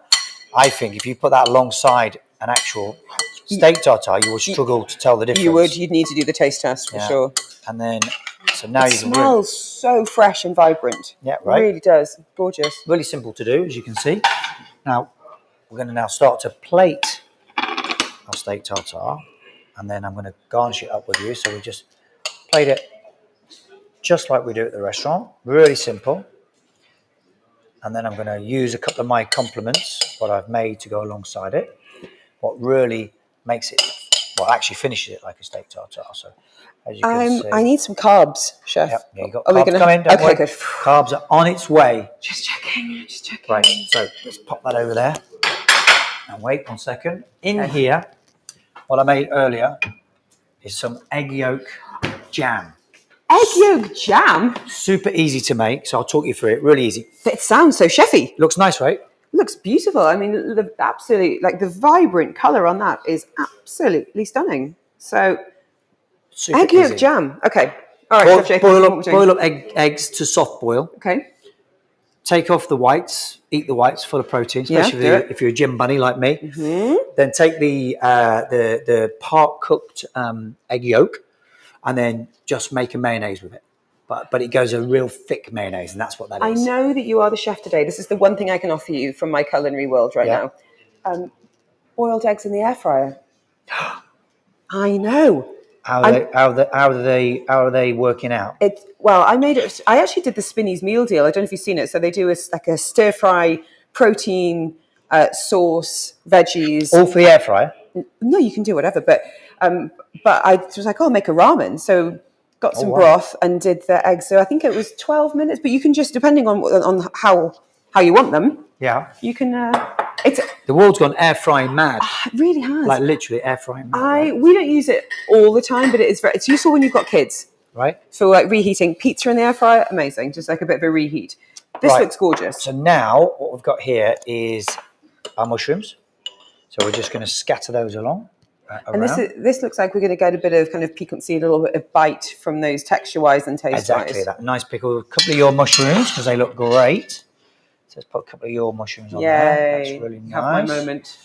I think if you put that alongside an actual steak tartare, you will struggle to tell the difference. You would. You'd need to do the taste test for sure. And then, so now it smells so fresh and vibrant. Yeah, right. It really does. Gorgeous. Really simple to do, as you can see. Now, we're going to now start to plate our steak tartare. And then I'm going to garnish it up with you. So we just plate it just like we do at the restaurant, really simple. And then I'm going to use a couple of my complements, what I've made to go alongside it. What really makes it, actually finishes it like a steak tartare. So, as you can see, I need some carbs, Chef. Yep, yeah, you got carbs coming. Don't worry. Good. Carbs are on its way. Just checking. Right, so let's pop that over there. And wait 1 second. In here, what I made earlier is some egg yolk jam. Egg yolk jam? Super easy to make, so I'll talk you through it. Really easy. It sounds so chefy. Looks nice, right? Looks beautiful. I mean, the vibrant colour on that is absolutely stunning. So, Super egg easy. Yolk jam. Okay. All right, Chef Jason, boil up eggs to soft boil. Okay. Take off the whites. Eat the whites, full of protein, especially if you're a gym bunny like me. Mm-hmm. Then take the part cooked egg yolk, and then just make a mayonnaise with it. But it goes a real thick mayonnaise, and that's what that is. I know that you are the chef today. This is the one thing I can offer you from my culinary world right now. Boiled eggs in the air fryer. I know. How are they working out? I made it. I actually did the Spinneys meal deal. I don't know if you've seen it. So they do a stir fry, protein, sauce, veggies. All for the air fryer? No, you can do whatever. But I was like, I'll make a ramen. So got some broth and did the eggs. So I think it was 12 minutes. But you can just, depending on how you want them. Yeah. You can. The world's gone air frying mad. It really has. Like literally air frying mad. We don't use it all the time, but it's useful when you've got kids. Right. So like reheating pizza in the air fryer, amazing. Just like a bit of a reheat. This looks gorgeous. So now what we've got here is our mushrooms. So we're just going to scatter those along. And this looks like we're going to get a bit of kind of piquancy, a little bit of bite from those texture-wise and taste-wise. Exactly, that nice pickle. A couple of your mushrooms because they look great. So let's put a couple of your mushrooms on there. That's really nice. Have my moment.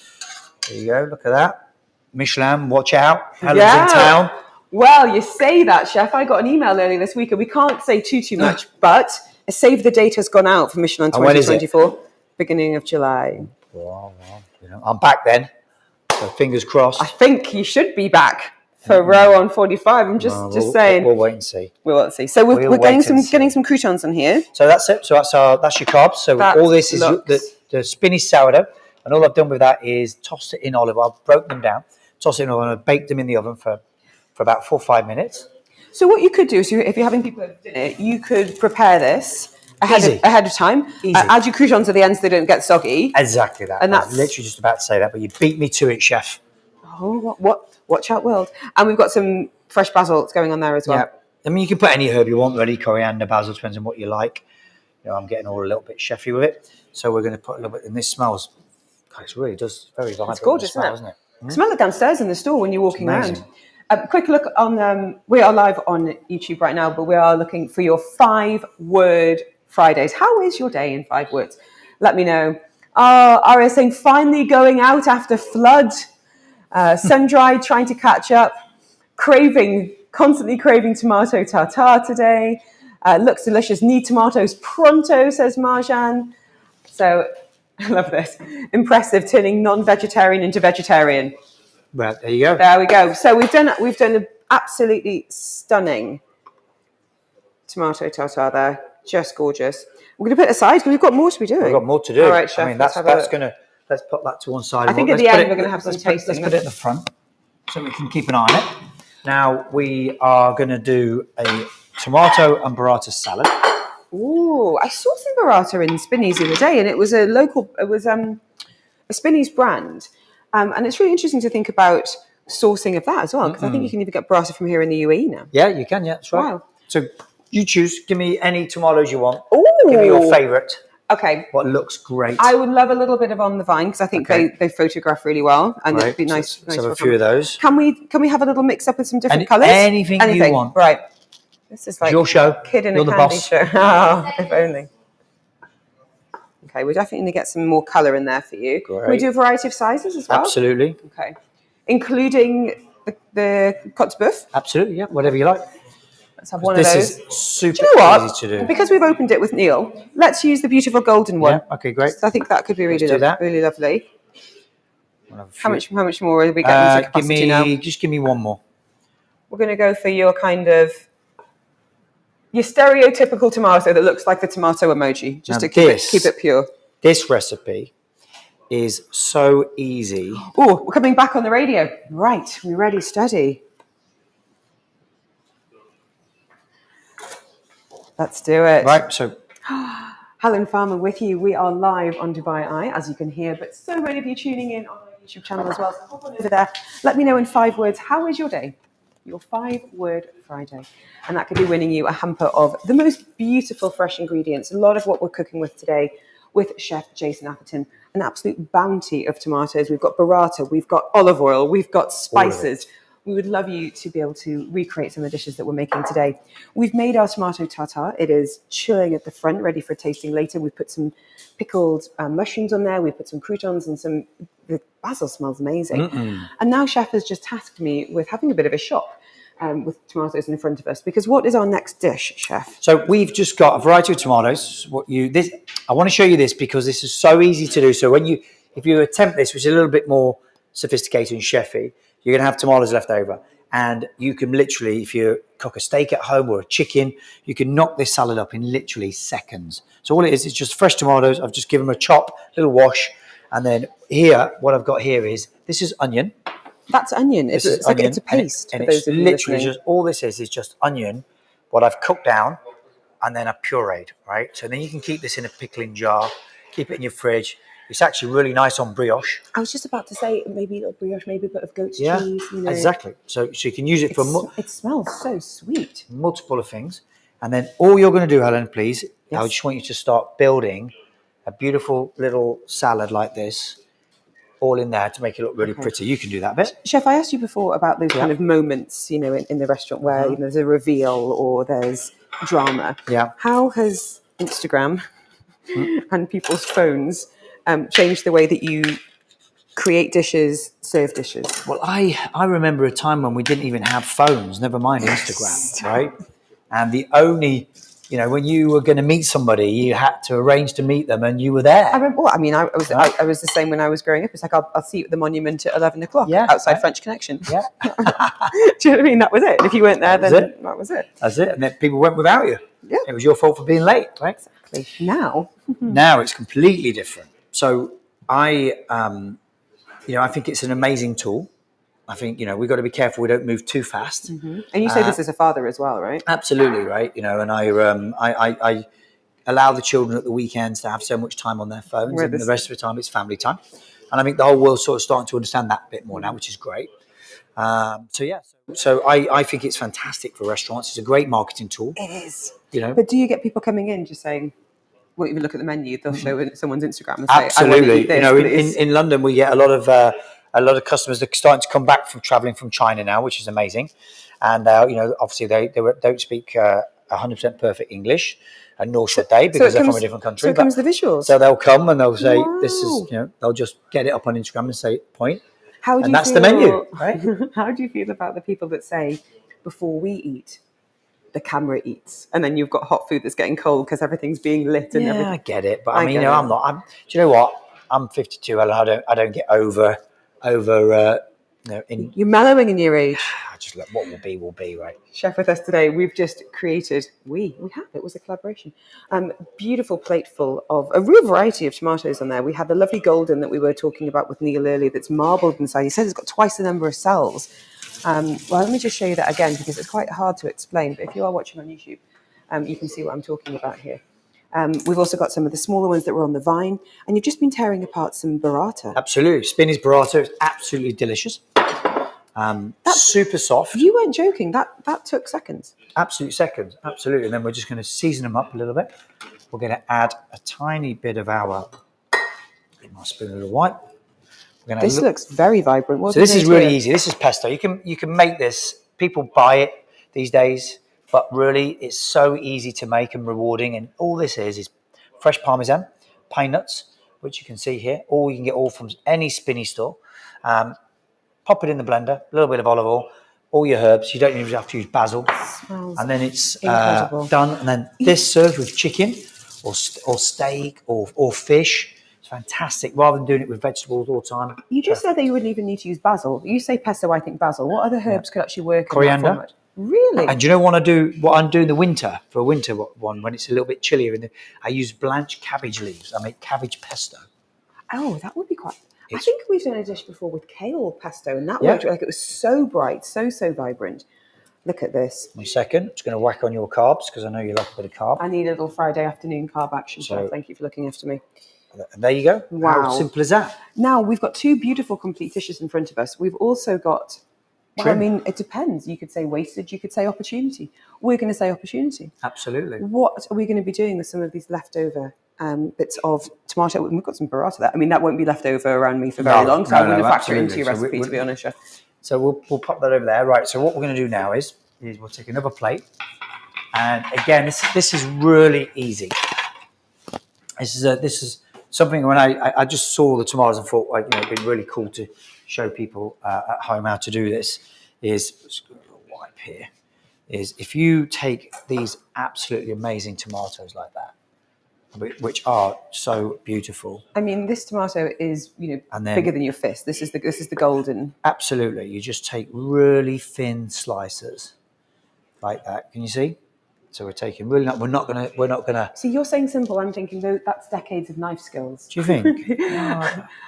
There you go. Look at that. Michelin, watch out. Helen's in town. Well, you say that, Chef. I got an email earlier this week, and we can't say too much, but a save the date has gone out for Michelin 2024, beginning of July. Well, I'm back then. So fingers crossed. I think you should be back for row on 45. I'm just saying. We'll wait and see. We'll see. So we're getting some croutons on here. So that's it. So that's your carbs. So all this is the spinny sourdough, and all I've done with that is tossed it in olive oil. I've broken them down, tossed it in olive oil, and baked them in the oven for about 4 or 5 minutes. So what you could do is, if you're having people over dinner, you could prepare this ahead of time. Add your croutons at the end so they don't get soggy. Exactly that. And that's literally just about to say that, but you beat me to it, Chef. Oh, what? Watch out, world. And we've got some fresh basil that's going on there as well. I mean, you can put any herb you want, really, coriander, basil, depends on what you like. You know, I'm getting all a little bit chefy with it. So we're going to put a little bit, and this smells, God, it really does very vibrant. It's gorgeous, smell, isn't it? Mm. Smell it downstairs in the store when you're walking amazing. around. Quick look on, we are live on YouTube right now, but we are looking for your 5-word Fridays. How is your day in 5 words? Let me know. Aria saying, finally going out after flood. Sun-dried, trying to catch up. Constantly craving tomato tartare today. Looks delicious. Need tomatoes pronto, says Marjan. So, I love this. Impressive, turning non-vegetarian into vegetarian. Well, there you go. There we go. So we've done an absolutely stunning tomato tartare there. Just gorgeous. We're going to put it aside because we've got more to be doing. We've got more to do. All right, chef. I mean, that's going to, let's put that to one side. I think at the end we're going to have some tasting. Let's put it at the front so we can keep an eye on it. Now we are going to do a tomato and burrata salad. Ooh, I saw some burrata in Spinneys the other day, and it was a Spinneys brand. And it's really interesting to think about sourcing of that as well, because I think you can even get burrata from here in the UAE now. Yeah, you can. Yeah, that's right. Wow. So you choose. Give me any tomatoes you want. Ooh. Give me your favourite. Okay. What looks great. I would love a little bit of on the vine because I think they photograph really well, and it'd be nice. Let's have a few of those. Can we have a little mix up with some different colours? Anything you want. Right. This is like your show. Kid in You're a the candy boss. show. Oh, if only. Okay, we're definitely going to get some more colour in there for you. Great. Can we do a variety of sizes as well? Absolutely. Okay. Including the Côte de Boeuf? Absolutely, yeah. Whatever you like. Let's have one of those. This is super do you know what? easy to do. Because we've opened it with Neil, let's use the beautiful golden one. Yeah, okay, great. So I think that could be really lovely. How much more are we getting into capacity now? Just give me one more. We're going to go for your stereotypical tomato that looks like the tomato emoji, just Now to keep it pure. This recipe is so easy. Oh, we're coming back on the radio. Right, we're ready, steady. Let's do it. Right, so Helen Farmer with you. We are live on Dubai Eye, as you can hear, but so many of you tuning in on our YouTube channel as well. So hop on over there. Let me know in 5 words, how is your day? Your 5-word Friday. And that could be winning you a hamper of the most beautiful fresh ingredients. A lot of what we're cooking with today with Chef Jason Atherton. An absolute bounty of tomatoes. We've got burrata, we've got olive oil, we've got spices. We would love you to be able to recreate some of the dishes that we're making today. We've made our tomato tartare. It is chilling at the front, ready for tasting later. We've put some pickled mushrooms on there. We've put some croutons and the basil smells amazing. And now Chef has just tasked me with having a bit of a shop with tomatoes in front of us, because what is our next dish, Chef? So we've just got a variety of tomatoes. I want to show you this because this is so easy to do. So if you attempt this, which is a little bit more sophisticated and chefy, you're going to have tomatoes left over. And you can literally, if you cook a steak at home or a chicken, you can knock this salad up in literally seconds. So all it is just fresh tomatoes. I've just given them a chop, little wash. And then here, what I've got here this is onion. That's onion. It's onion, like it's a paste. And it's literally just, all this is just onion, what I've cooked down, and then I've pureed, right? So then you can keep this in a pickling jar, keep it in your fridge. It's actually really nice on brioche. I was just about to say maybe a little brioche, maybe a bit of goat's Yeah, cheese. exactly. So you can use it for it smells so sweet. multiple of things. And then all you're going to do, Helen, please, Yes. I just want you to start building a beautiful little salad like this, all in there to make it look really pretty. You can do that bit. Chef, I asked you before about those kind of moments, in the restaurant where there's a reveal or there's drama. Yeah. How has Instagram and people's phones changed the way that you create dishes, serve dishes? Well, I remember a time when we didn't even have phones, never mind Instagram, right? And the only, when you were going to meet somebody, you had to arrange to meet them, and you were there. I remember. Well, I mean, I was the same when I was growing up. It's like I'll see you at the monument at 11 o'clock outside French Connection. Yeah. Do you know what I mean? That was it. And if you weren't there, then that was it. That's it. And then people went without you. Yeah. It was your fault for being late, right? Exactly. Now it's completely different. So I think it's an amazing tool. I think, we've got to be careful we don't move too fast. And you say this as a father as well, right? Absolutely, right. And I allow the children at the weekends to have so much time on their phones, and the rest of the time it's family time. And I think the whole world's sort of starting to understand that a bit more now, which is great. So yeah, so I think it's fantastic for restaurants. It's a great marketing tool. It is. You know, But do you get people coming in just saying, won't even look at the menu, they'll show it someone's Instagram and say, I want to absolutely. eat this, You know, please. in London we get a lot of customers that are starting to come back from traveling from China now, which is amazing. And you know, obviously they don't speak 100% perfect English, and nor should they, because they're from a different country. So it comes the visuals. So they'll come and they'll say, "This is," Wow. you know, they'll just get it up on Instagram and say, "Point," How do and you that's feel, the menu, right? How do you feel about the people that say, before we eat, the camera eats, and then you've got hot food that's getting cold because everything's being lit and Yeah, everything? I get it, but I mean, get you know, it. I'm not. Do you know what? I'm 52, and I don't get over. You know, You're mellowing in your age. I just like what will be, right? Chef with us today, we've just created, it was a collaboration, beautiful plate full of a real variety of tomatoes on there. We had the lovely golden that we were talking about with Neil earlier that's marbled inside. He says it's got twice the number of cells. Well, let me just show you that again because it's quite hard to explain, but if you are watching on YouTube, you can see what I'm talking about here. We've also got some of the smaller ones that were on the vine, and you've just been tearing apart some burrata. Absolutely, Spinneys Burrata is absolutely delicious. Super soft. You weren't joking. That took seconds. Absolute seconds, absolutely. And then we're just going to season them up a little bit. We're going to add a tiny bit of our. Get my spoon a little white. This looks very vibrant. So this is really easy. This is pesto. You can make this. People buy it these days, but really it's so easy to make and rewarding. And all this is fresh Parmesan, pine nuts, which you can see here, or you can get all from any Spinny store. Pop it in the blender, a little bit of olive oil, all your herbs. You don't even have to use basil. And then it's done. And then this serves with chicken or steak or fish. It's fantastic. Rather than doing it with vegetables all the time. You just said that you wouldn't even need to use basil. You say pesto, I think basil. What other herbs could actually work in that format? Really? And do you know what I'm doing the winter, for a winter one, when it's a little bit chillier, I use blanched cabbage leaves. I make cabbage pesto. Oh, that would be quite... I think we've done a dish before with kale pesto, and that worked. Like, it was so bright, so vibrant. Look at this. 1 second. I'm just going to whack on your carbs because I know you like a bit of carb. I need a little Friday afternoon carb action, so thank you for looking after me. And there you go. Wow. How simple is that? Now, we've got two beautiful complete dishes in front of us. We've also got... Well, I mean, it depends. You could say wastage, you could say opportunity. We're going to say opportunity. Absolutely. What are we going to be doing with some of these leftover bits of tomato? We've got some burrata there. I mean, that won't be left over around me for very long, so I wouldn't factor it into your recipe, to be honest, Chef. So we'll pop that over there. Right, so what we're going to do now is we'll take another plate. And again, this is really easy. This is something when I just saw the tomatoes and thought, like, it'd be really cool to show people at home how to do this. Just a little wipe here. Is if you take these absolutely amazing tomatoes like that, which are so beautiful. I mean, this tomato is bigger than your fist. This is the golden. Absolutely, you just take really thin slices like that. Can you see? So we're taking really. We're not gonna. See, you're saying simple. I'm thinking though that's decades of knife skills. Do you think? Do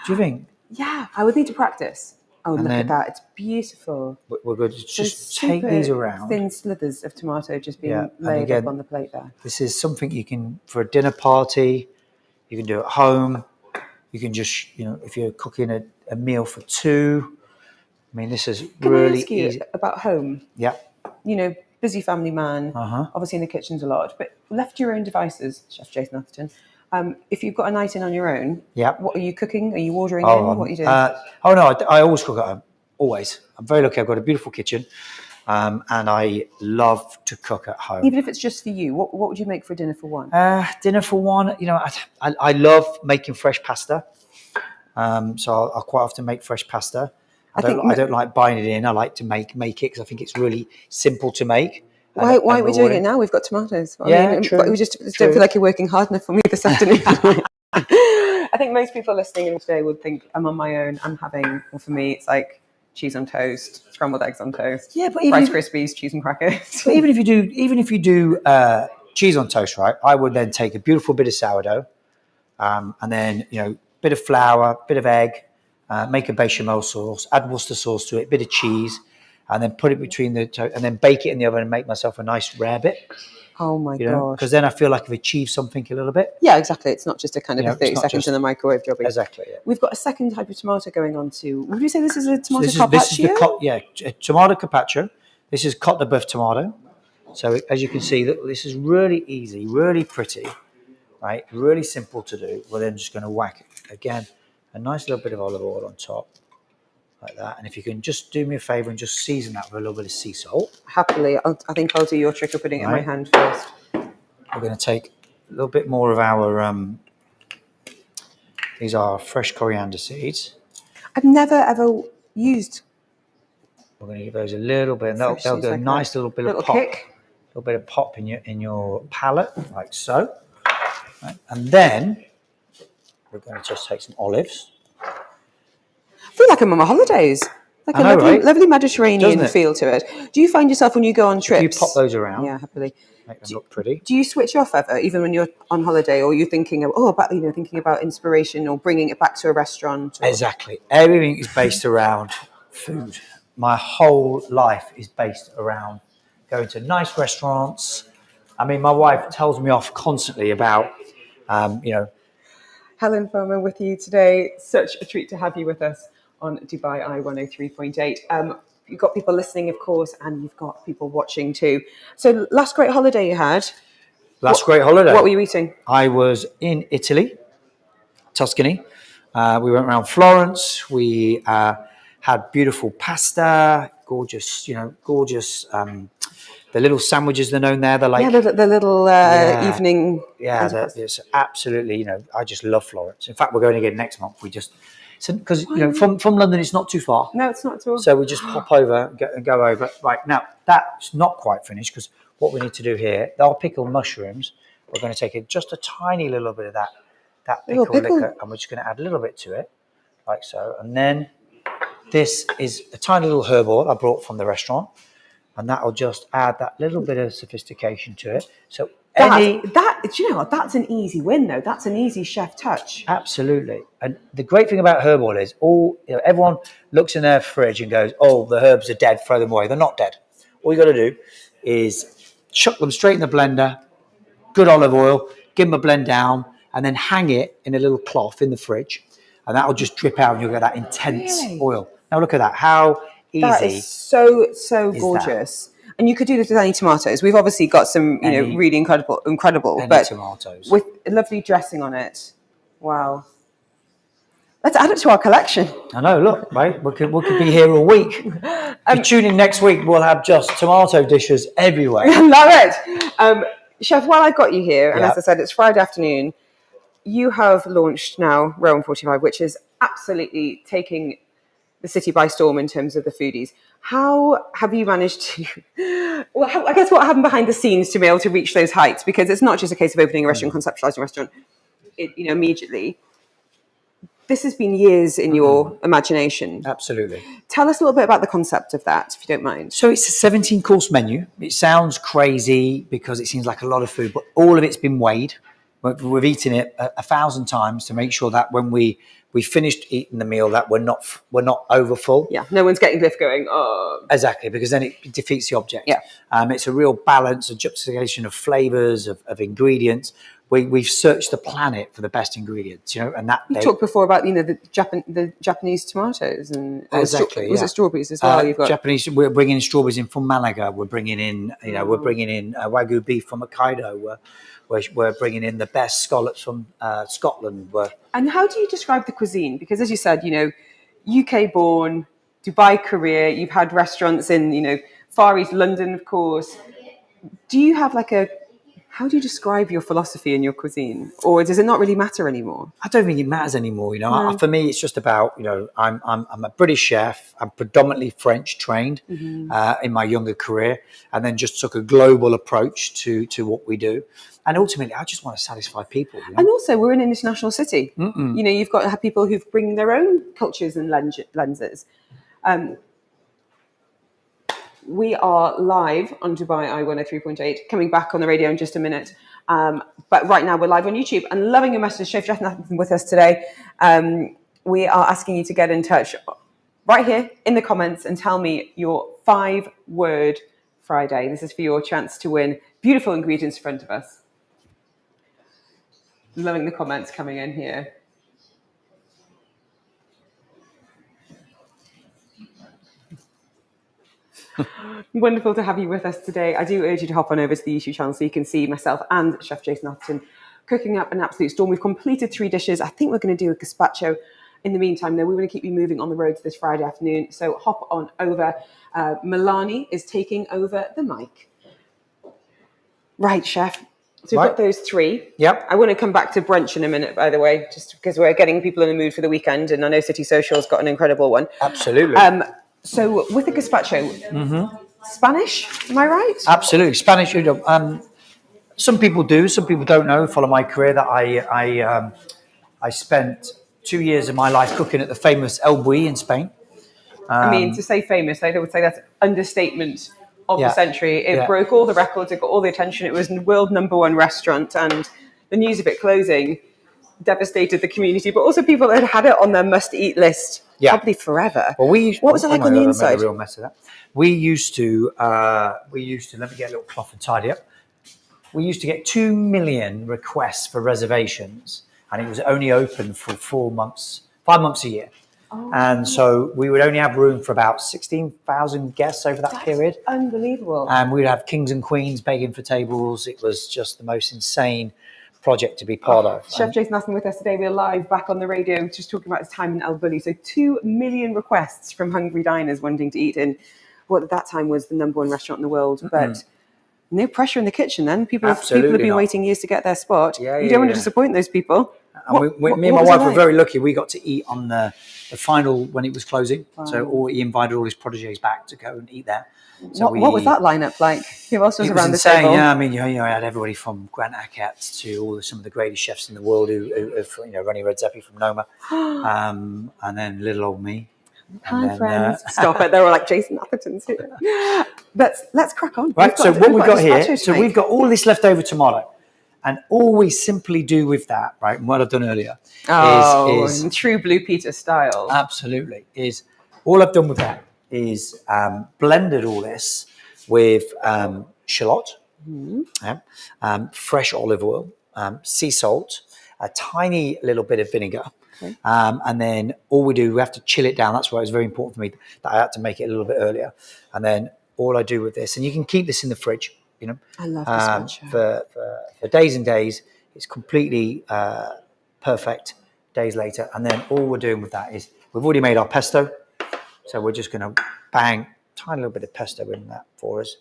you think? Yeah, I would need to practice. Oh, look at that! It's beautiful. We're going to just take these around. Thin slithers of tomato just being laid up on the plate there. This is something you can, for a dinner party, you can do at home. You can just, if you're cooking a meal for two. I mean, this is really ask you easy. About home? Yeah. Busy family man, obviously in the kitchen's a lot, but left to your own devices, Chef Jason Atherton. If you've got a night in on your own, what are you cooking? Are you ordering in? What are you doing? I always cook at home. Always. I'm very lucky. I've got a beautiful kitchen, and I love to cook at home. Even if it's just for you, what would you make for dinner for one? Dinner for one, I love making fresh pasta. So I'll quite often make fresh pasta. I don't like buying it in. I like to make it because I think it's really simple to make. Why are we doing it now? We've got tomatoes. True. But we just don't feel like you're working hard enough for me this afternoon. I think most people listening in today would think I'm on my own. I'm having, well, for me, it's like cheese on toast, scrambled eggs on toast, but Rice Krispies, cheese and crackers. But even if you do cheese on toast, right? I would then take a beautiful bit of sourdough, and then bit of flour, bit of egg, make a bechamel sauce, add Worcester sauce to it, bit of cheese. and then put it between and then bake it in the oven and make myself a nice rare bit. Oh my Because gosh. then I feel like I've achieved something a little bit. Yeah, exactly. It's not just a kind of You know, a 30 it's not seconds just- in the microwave jobbing. Exactly. Yeah. We've got a second type of tomato going on too. Would you say this is a So tomato this is the carpaccio? tomato carpaccio. This is Cote de Boeuf tomato. So as you can see, this is really easy, really pretty, right? Really simple to do. We're then just going to whack it again, a nice little bit of olive oil on top, like that. And if you can just do me a favour and just season that with a little bit of sea salt. Happily, I think I'll do your trick of putting it in my Right. hand first. We're going to take a little bit more of our. These are fresh coriander seeds. I've never ever used We're going to give those a little bit, and they'll fresh give seeds a like nice that. little bit Little of pop. kick. A little bit of pop in your palate, like so. Right. And then we're going to just take some olives. I feel like I'm on my holidays. Like I know, right? lovely Mediterranean Doesn't it? feel to it. Do you find yourself when you go on trips? You pop those around. Yeah, happily. Make them look pretty. Do you switch off ever, even when you're on holiday, or you're thinking of thinking about inspiration or bringing it back to a restaurant? Or... Exactly. Everything is based around food. My whole life is based around going to nice restaurants. I mean, my wife tells me off constantly about, Helen Farmer with you today. Such a treat to have you with us on Dubai Eye 103.8. You've got people listening, of course, and you've got people watching too. So last great holiday you had. Great holiday. What were you eating? I was in Italy, Tuscany. We went around Florence. We had beautiful pasta, gorgeous. The little sandwiches they're known there. They're like the little evening. Yeah, it's absolutely. I just love Florence. In fact, we're going again next month. Because from London it's not too far. No, it's not at all. So we just pop over and go over. Right now, that's not quite finished because what we need to do here, our pickled mushrooms, we're going to take just a tiny little bit of that pickle liquor, and we're just going to add a little bit to it, like so. And then this is a tiny little herb oil I brought from the restaurant, and that will just add that little bit of sophistication to it. So do you know what? That's an easy win, though. That's an easy chef touch. Absolutely. And the great thing about herb oil is everyone looks in their fridge and goes, "Oh, the herbs are dead, throw them away." They're not dead. All you got to do is chuck them straight in the blender, good olive oil, give them a blend down, and then hang it in a little cloth in the fridge, and that will just drip out, and you'll get that intense oil. Now look at that. How easy! That is so gorgeous. And you could do this with any tomatoes. We've obviously got some, really incredible, but tomatoes with a lovely dressing on it. Wow. Let's add it to our collection. I know. Look, right? We could be here all week. If you tune in next week, we'll have just tomato dishes everywhere. Love it, Chef. While I've got you here, and as I said, it's Friday afternoon. You have launched now Rowan 45, which is absolutely taking the city by storm in terms of the foodies. How have you managed to? Well, I guess what happened behind the scenes to be able to reach those heights? Because it's not just a case of opening a restaurant, conceptualizing a restaurant, immediately. This has been years in your imagination. Absolutely. Tell us a little bit about the concept of that, if you don't mind. So it's a 17-course menu. It sounds crazy because it seems like a lot of food, but all of it's been weighed. We've eaten it 1,000 times to make sure that when we finished eating the meal that we're not over full. Yeah, no one's getting Cliff going, oh. Exactly, because then it defeats the object. Yeah. It's a real balance, a juxtaposition of flavours, of ingredients. We've searched the planet for the best ingredients, and that you talked before about the Japanese tomatoes and exactly. Was it strawberries as well? You've got Japanese. We're bringing in strawberries in from Malaga. We're bringing in Wagyu beef from Hokkaido. We're bringing in the best scallops from Scotland. And how do you describe the cuisine? Because as you said, UK born, Dubai career. You've had restaurants in Far East London, of course. Do you have how do you describe your philosophy in your cuisine, or does it not really matter anymore? I don't think it matters anymore. For me, it's just about I'm a British chef. I'm predominantly French trained in my younger career, and then just took a global approach to what we do. And ultimately, I just want to satisfy people. And also, we're in an international city. You've got to have people who bring their own cultures and lenses. We are live on Dubai Eye 103.8, coming back on the radio in just a minute. But right now we're live on YouTube and loving your message. Chef Jason Atherton with us today. We are asking you to get in touch right here in the comments and tell me your 5-word Friday. This is for your chance to win beautiful ingredients in front of us. Loving the comments coming in here. Wonderful to have you with us today. I do urge you to hop on over to the YouTube channel so you can see myself and Chef Jason Atherton cooking up an absolute storm. We've completed 3 dishes. I think we're going to do a gazpacho. In the meantime, though, we want to keep you moving on the road to this Friday afternoon. So hop on over. Milani is taking over the mic. Right, Chef. So we've got those 3. Yep. I want to come back to brunch in a minute, by the way, just because we're getting people in the mood for the weekend. And I know City Social's got an incredible one. Absolutely. So with the gazpacho, Spanish, am I right? Absolutely. Spanish. Some people do, some people don't know. Follow my career that I spent 2 years of my life cooking at the famous El Bulli in Spain. I mean, to say famous, I would say that's understatement of the century. It broke all the records, it got all the attention. It was the world #1 restaurant, and the news of it closing devastated the community, but also people that had it on their must-eat list probably forever. Well, what was it like on the inside? I made a real mess of that. We used to, let me get a little cloth and tidy up. We used to get 2 million requests for reservations, and it was only open for 5 months a year. And so we would only have room for about 16,000 guests over that period. Unbelievable. And we'd have kings and queens begging for tables. It was just the most insane project to be part of. Chef Jason Atherton with us today. We're live back on the radio just talking about his time in El Bulli. So 2 million requests from hungry diners wanting to eat in what at that time was the #1 restaurant in the world. But no pressure in the kitchen then. People have been waiting years to get their spot. You don't want to disappoint those people. And me and my wife were very lucky. We got to eat on the final when it was closing. Wow. So he invited all his protégés back to go and eat there. So what was that lineup like? Who else was around the insane, table? Yeah, I mean, I had everybody from Grant Achatz to some of the greatest chefs in the world Ronnie Redzepi from Noma, and then little old me. Hi, friends. Stop it. They were like Jason Atherton's here. Let's crack on. Right, so what we've got here, so we've got all this leftover tomato. And all we simply do with that, right, and what I've done earlier is in true Blue Peter style. Absolutely. Is all I've done with that is blended all this with shallot, fresh olive oil, sea salt, a tiny little bit of vinegar. Okay. And then all we do, we have to chill it down. That's why it was very important for me that I had to make it a little bit earlier. And then all I do with this, and you can keep this in the fridge, I love this for days and days. It's completely perfect days later. And then all we're doing with that is we've already made our pesto. So we're just going to bang tiny little bit of pesto in that for us.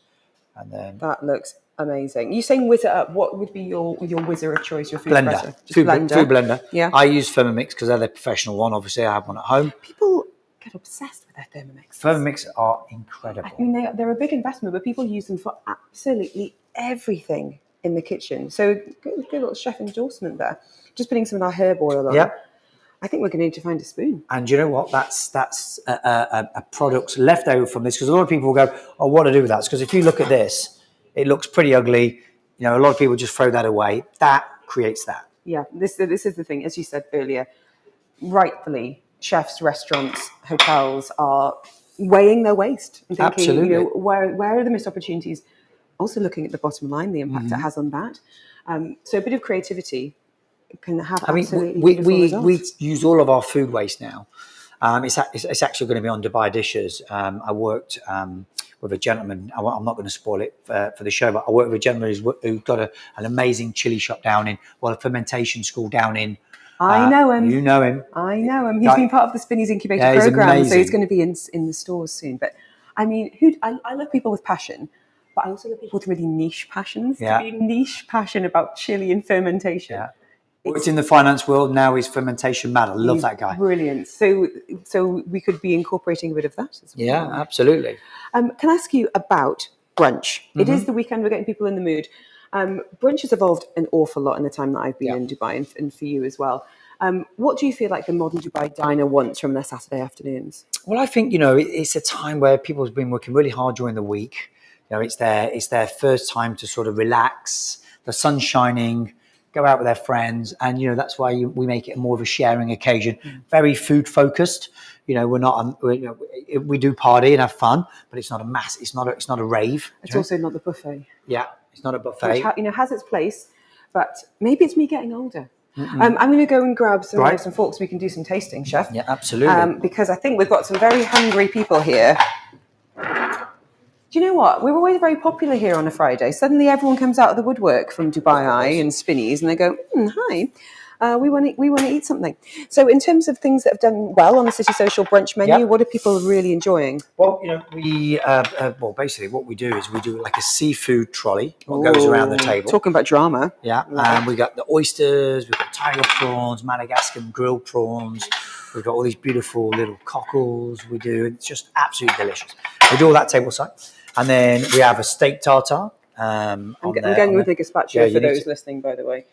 And then that looks amazing. You saying whiz it up? What would be your whizzer of choice? Your food blender. Food blender. Yeah. I use Thermomix because they're the professional one. Obviously, I have one at home. People get obsessed with their Thermomix. Thermomix are incredible. I mean, they're a big investment, but people use them for absolutely everything in the kitchen. So good little chef endorsement there. Just putting some of our herb oil on. Yeah. I think we're going to need to find a spoon. And you know what? That's a product left over from this, because a lot of people will go, "Oh, what do I do with that?" Because if you look at this, it looks pretty ugly. A lot of people just throw that away. That creates that. Yeah, this is the thing. As you said earlier, rightfully, chefs, restaurants, hotels are weighing their waste and thinking, absolutely, where are the missed opportunities? Also looking at the bottom line, the impact it has on that. So a bit of creativity can have absolutely beautiful results. We use all of our food waste now. It's actually going to be on Dubai dishes. I worked with a gentleman. I'm not going to spoil it for the show, but I worked with a gentleman who's got an amazing chili shop a fermentation school down in. I know him. You know him. I know him. He's been part of the Spinneys Incubator program, so he's going to be in the stores soon. But I mean, I love people with passion. But I also love people with really niche passions. Yeah. To be niche passion about chili and fermentation. Yeah. It's in the finance world now. Is fermentation mad? I love that guy. Brilliant. So we could be incorporating a bit of that as well. Yeah, absolutely. Can I ask you about brunch? Mm-hmm. It is the weekend. We're getting people in the mood. Brunch has evolved an awful lot in the time that I've been in Dubai, and for you as well. What do you feel like the modern Dubai diner wants from their Saturday afternoons? Well, I think it's a time where people have been working really hard during the week. It's their first time to sort of relax. The sun's shining. go out with their friends, and that's why we make it more of a sharing occasion. Very food focused. We're not. We do party and have fun, but it's not a mass. It's not a rave. It's also not the buffet. Yeah, it's not a buffet. Which has its place, but maybe it's me getting older. I'm going to go and grab some knives and forks. We can do some tasting, chef. Yeah, absolutely. Because I think we've got some very hungry people here. Do you know what? We're always very popular here on a Friday. Suddenly everyone comes out of the woodwork from Dubai and Spinneys, and they go, hi, we want to eat something. So in terms of things that have done well on the City Social brunch menu, what are people really enjoying? Well, basically what we do is we do like a seafood trolley that goes around the table. Talking about drama. Yeah, and we got the oysters, we've got tiger prawns, Madagascar grilled prawns. We've got all these beautiful little cockles we do. It's just absolutely delicious. We do all that tableside. And then we have a steak tartar. I'm going with the Gazpacho for those listening, by the way.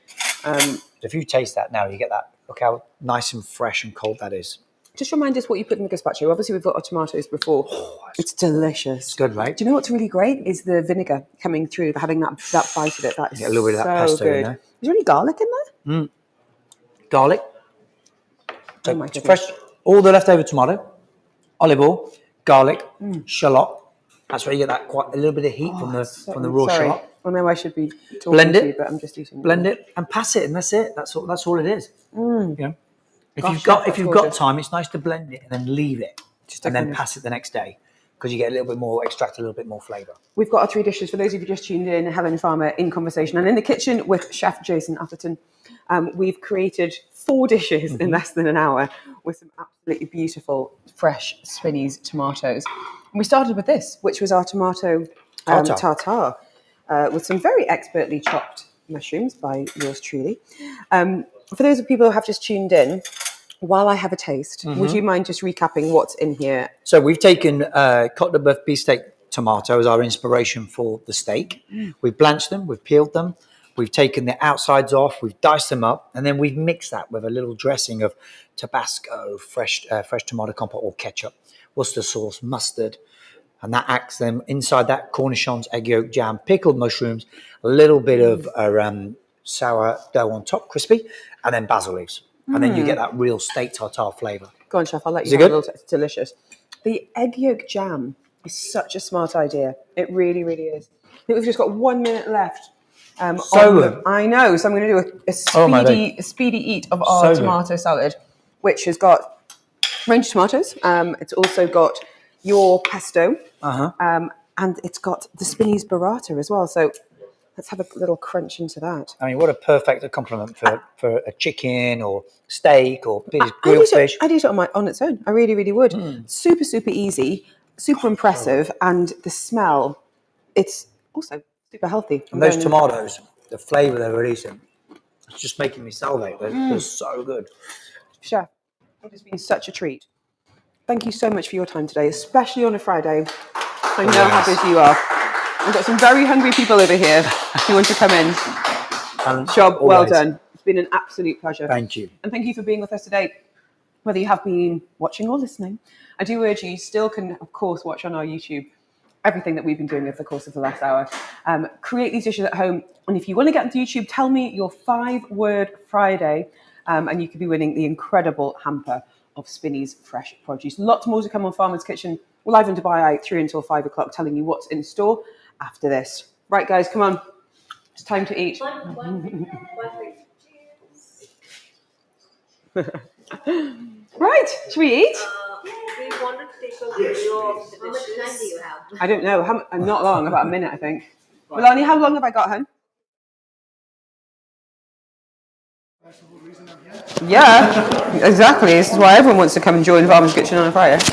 If you taste that now, you get that. Look how nice and fresh and cold that is. Just remind us what you put in the Gazpacho. Obviously, we've got our tomatoes before. It's delicious. It's good, right? Do you know what's really great? Is the vinegar coming through, having that bite of it. That is a little bit of that pesto, good. Is there any garlic in there? Garlic. So my goodness. fresh, all the leftover tomato, olive oil, garlic, shallot. That's where you get that quite a little bit of heat from the raw shallot. I know I should be talking Blend to it, you, but I'm just eating. Blend it and pass it, and that's it. That's all it is. If Gosh, you've got time, it's nice to blend it and then leave it, and then pass it the next day, because you get a little bit more, extract a little bit more flavour. We've got our 3 dishes. For those of you just tuned in, Helen Farmer in conversation and in the kitchen with Chef Jason Atherton. We've created 4 dishes in less than an hour with some absolutely beautiful, fresh Spinneys tomatoes. And we started with this, which was our tomato tartare with some very expertly chopped mushrooms by yours truly. For those of people who have just tuned in, while I have a taste, would you mind just recapping what's in here? So we've taken Côte de Boeuf beefsteak tomato as our inspiration for the steak. We've blanched them, we've peeled them, we've taken the outsides off, we've diced them up, and then we've mixed that with a little dressing of Tabasco, fresh tomato compote or ketchup, Worcester sauce, mustard, and that acts then inside that cornichons, egg yolk jam, pickled mushrooms, a little bit of sourdough on top, crispy, and then basil leaves. And then you get that real steak tartare flavour. Go on, Chef, I'll let you have a little. It's delicious. The egg yolk jam is such a smart idea. It really, really is. I think we've just got 1 minute left. I know, so I'm going to do a speedy eat of our tomato salad, which has got range tomatoes. It's also got your pesto, and it's got the Spinneys burrata as well. So let's have a little crunch into that. I mean, what a perfect compliment for a chicken or steak or grilled fish. I'd eat it on its own. I really, really would. Super, super easy, super impressive, and the smell, it's also super healthy. And those tomatoes, the flavour they're releasing, it's just making me salivate. They're so good. Chef, it has been such a treat. Thank you so much for your time today, especially on a Friday. I know how busy you are. We've got some very hungry people over here who want to come in. Job well done. It's been an absolute pleasure. Thank you. And thank you for being with us today. Whether you have been watching or listening, I do urge you still can, of course, watch on our YouTube everything that we've been doing over the course of the last hour. Create these dishes at home. And if you want to get into YouTube, tell me your 5-word Friday, and you could be winning the incredible hamper of Spinneys fresh produce. Lots more to come on Farmer's Kitchen. We're live in Dubai 3 until 5 o'clock, telling you what's in store after this. Right, guys, come on. It's time to eat. Right, should we eat? We wanted to take a video of the dishes. How much time do you have? I don't know. Not long, about a minute, I think. Melanie, how long have I got, hun? Yeah, exactly. This is why everyone wants to come and join Farmer's Kitchen on a Friday.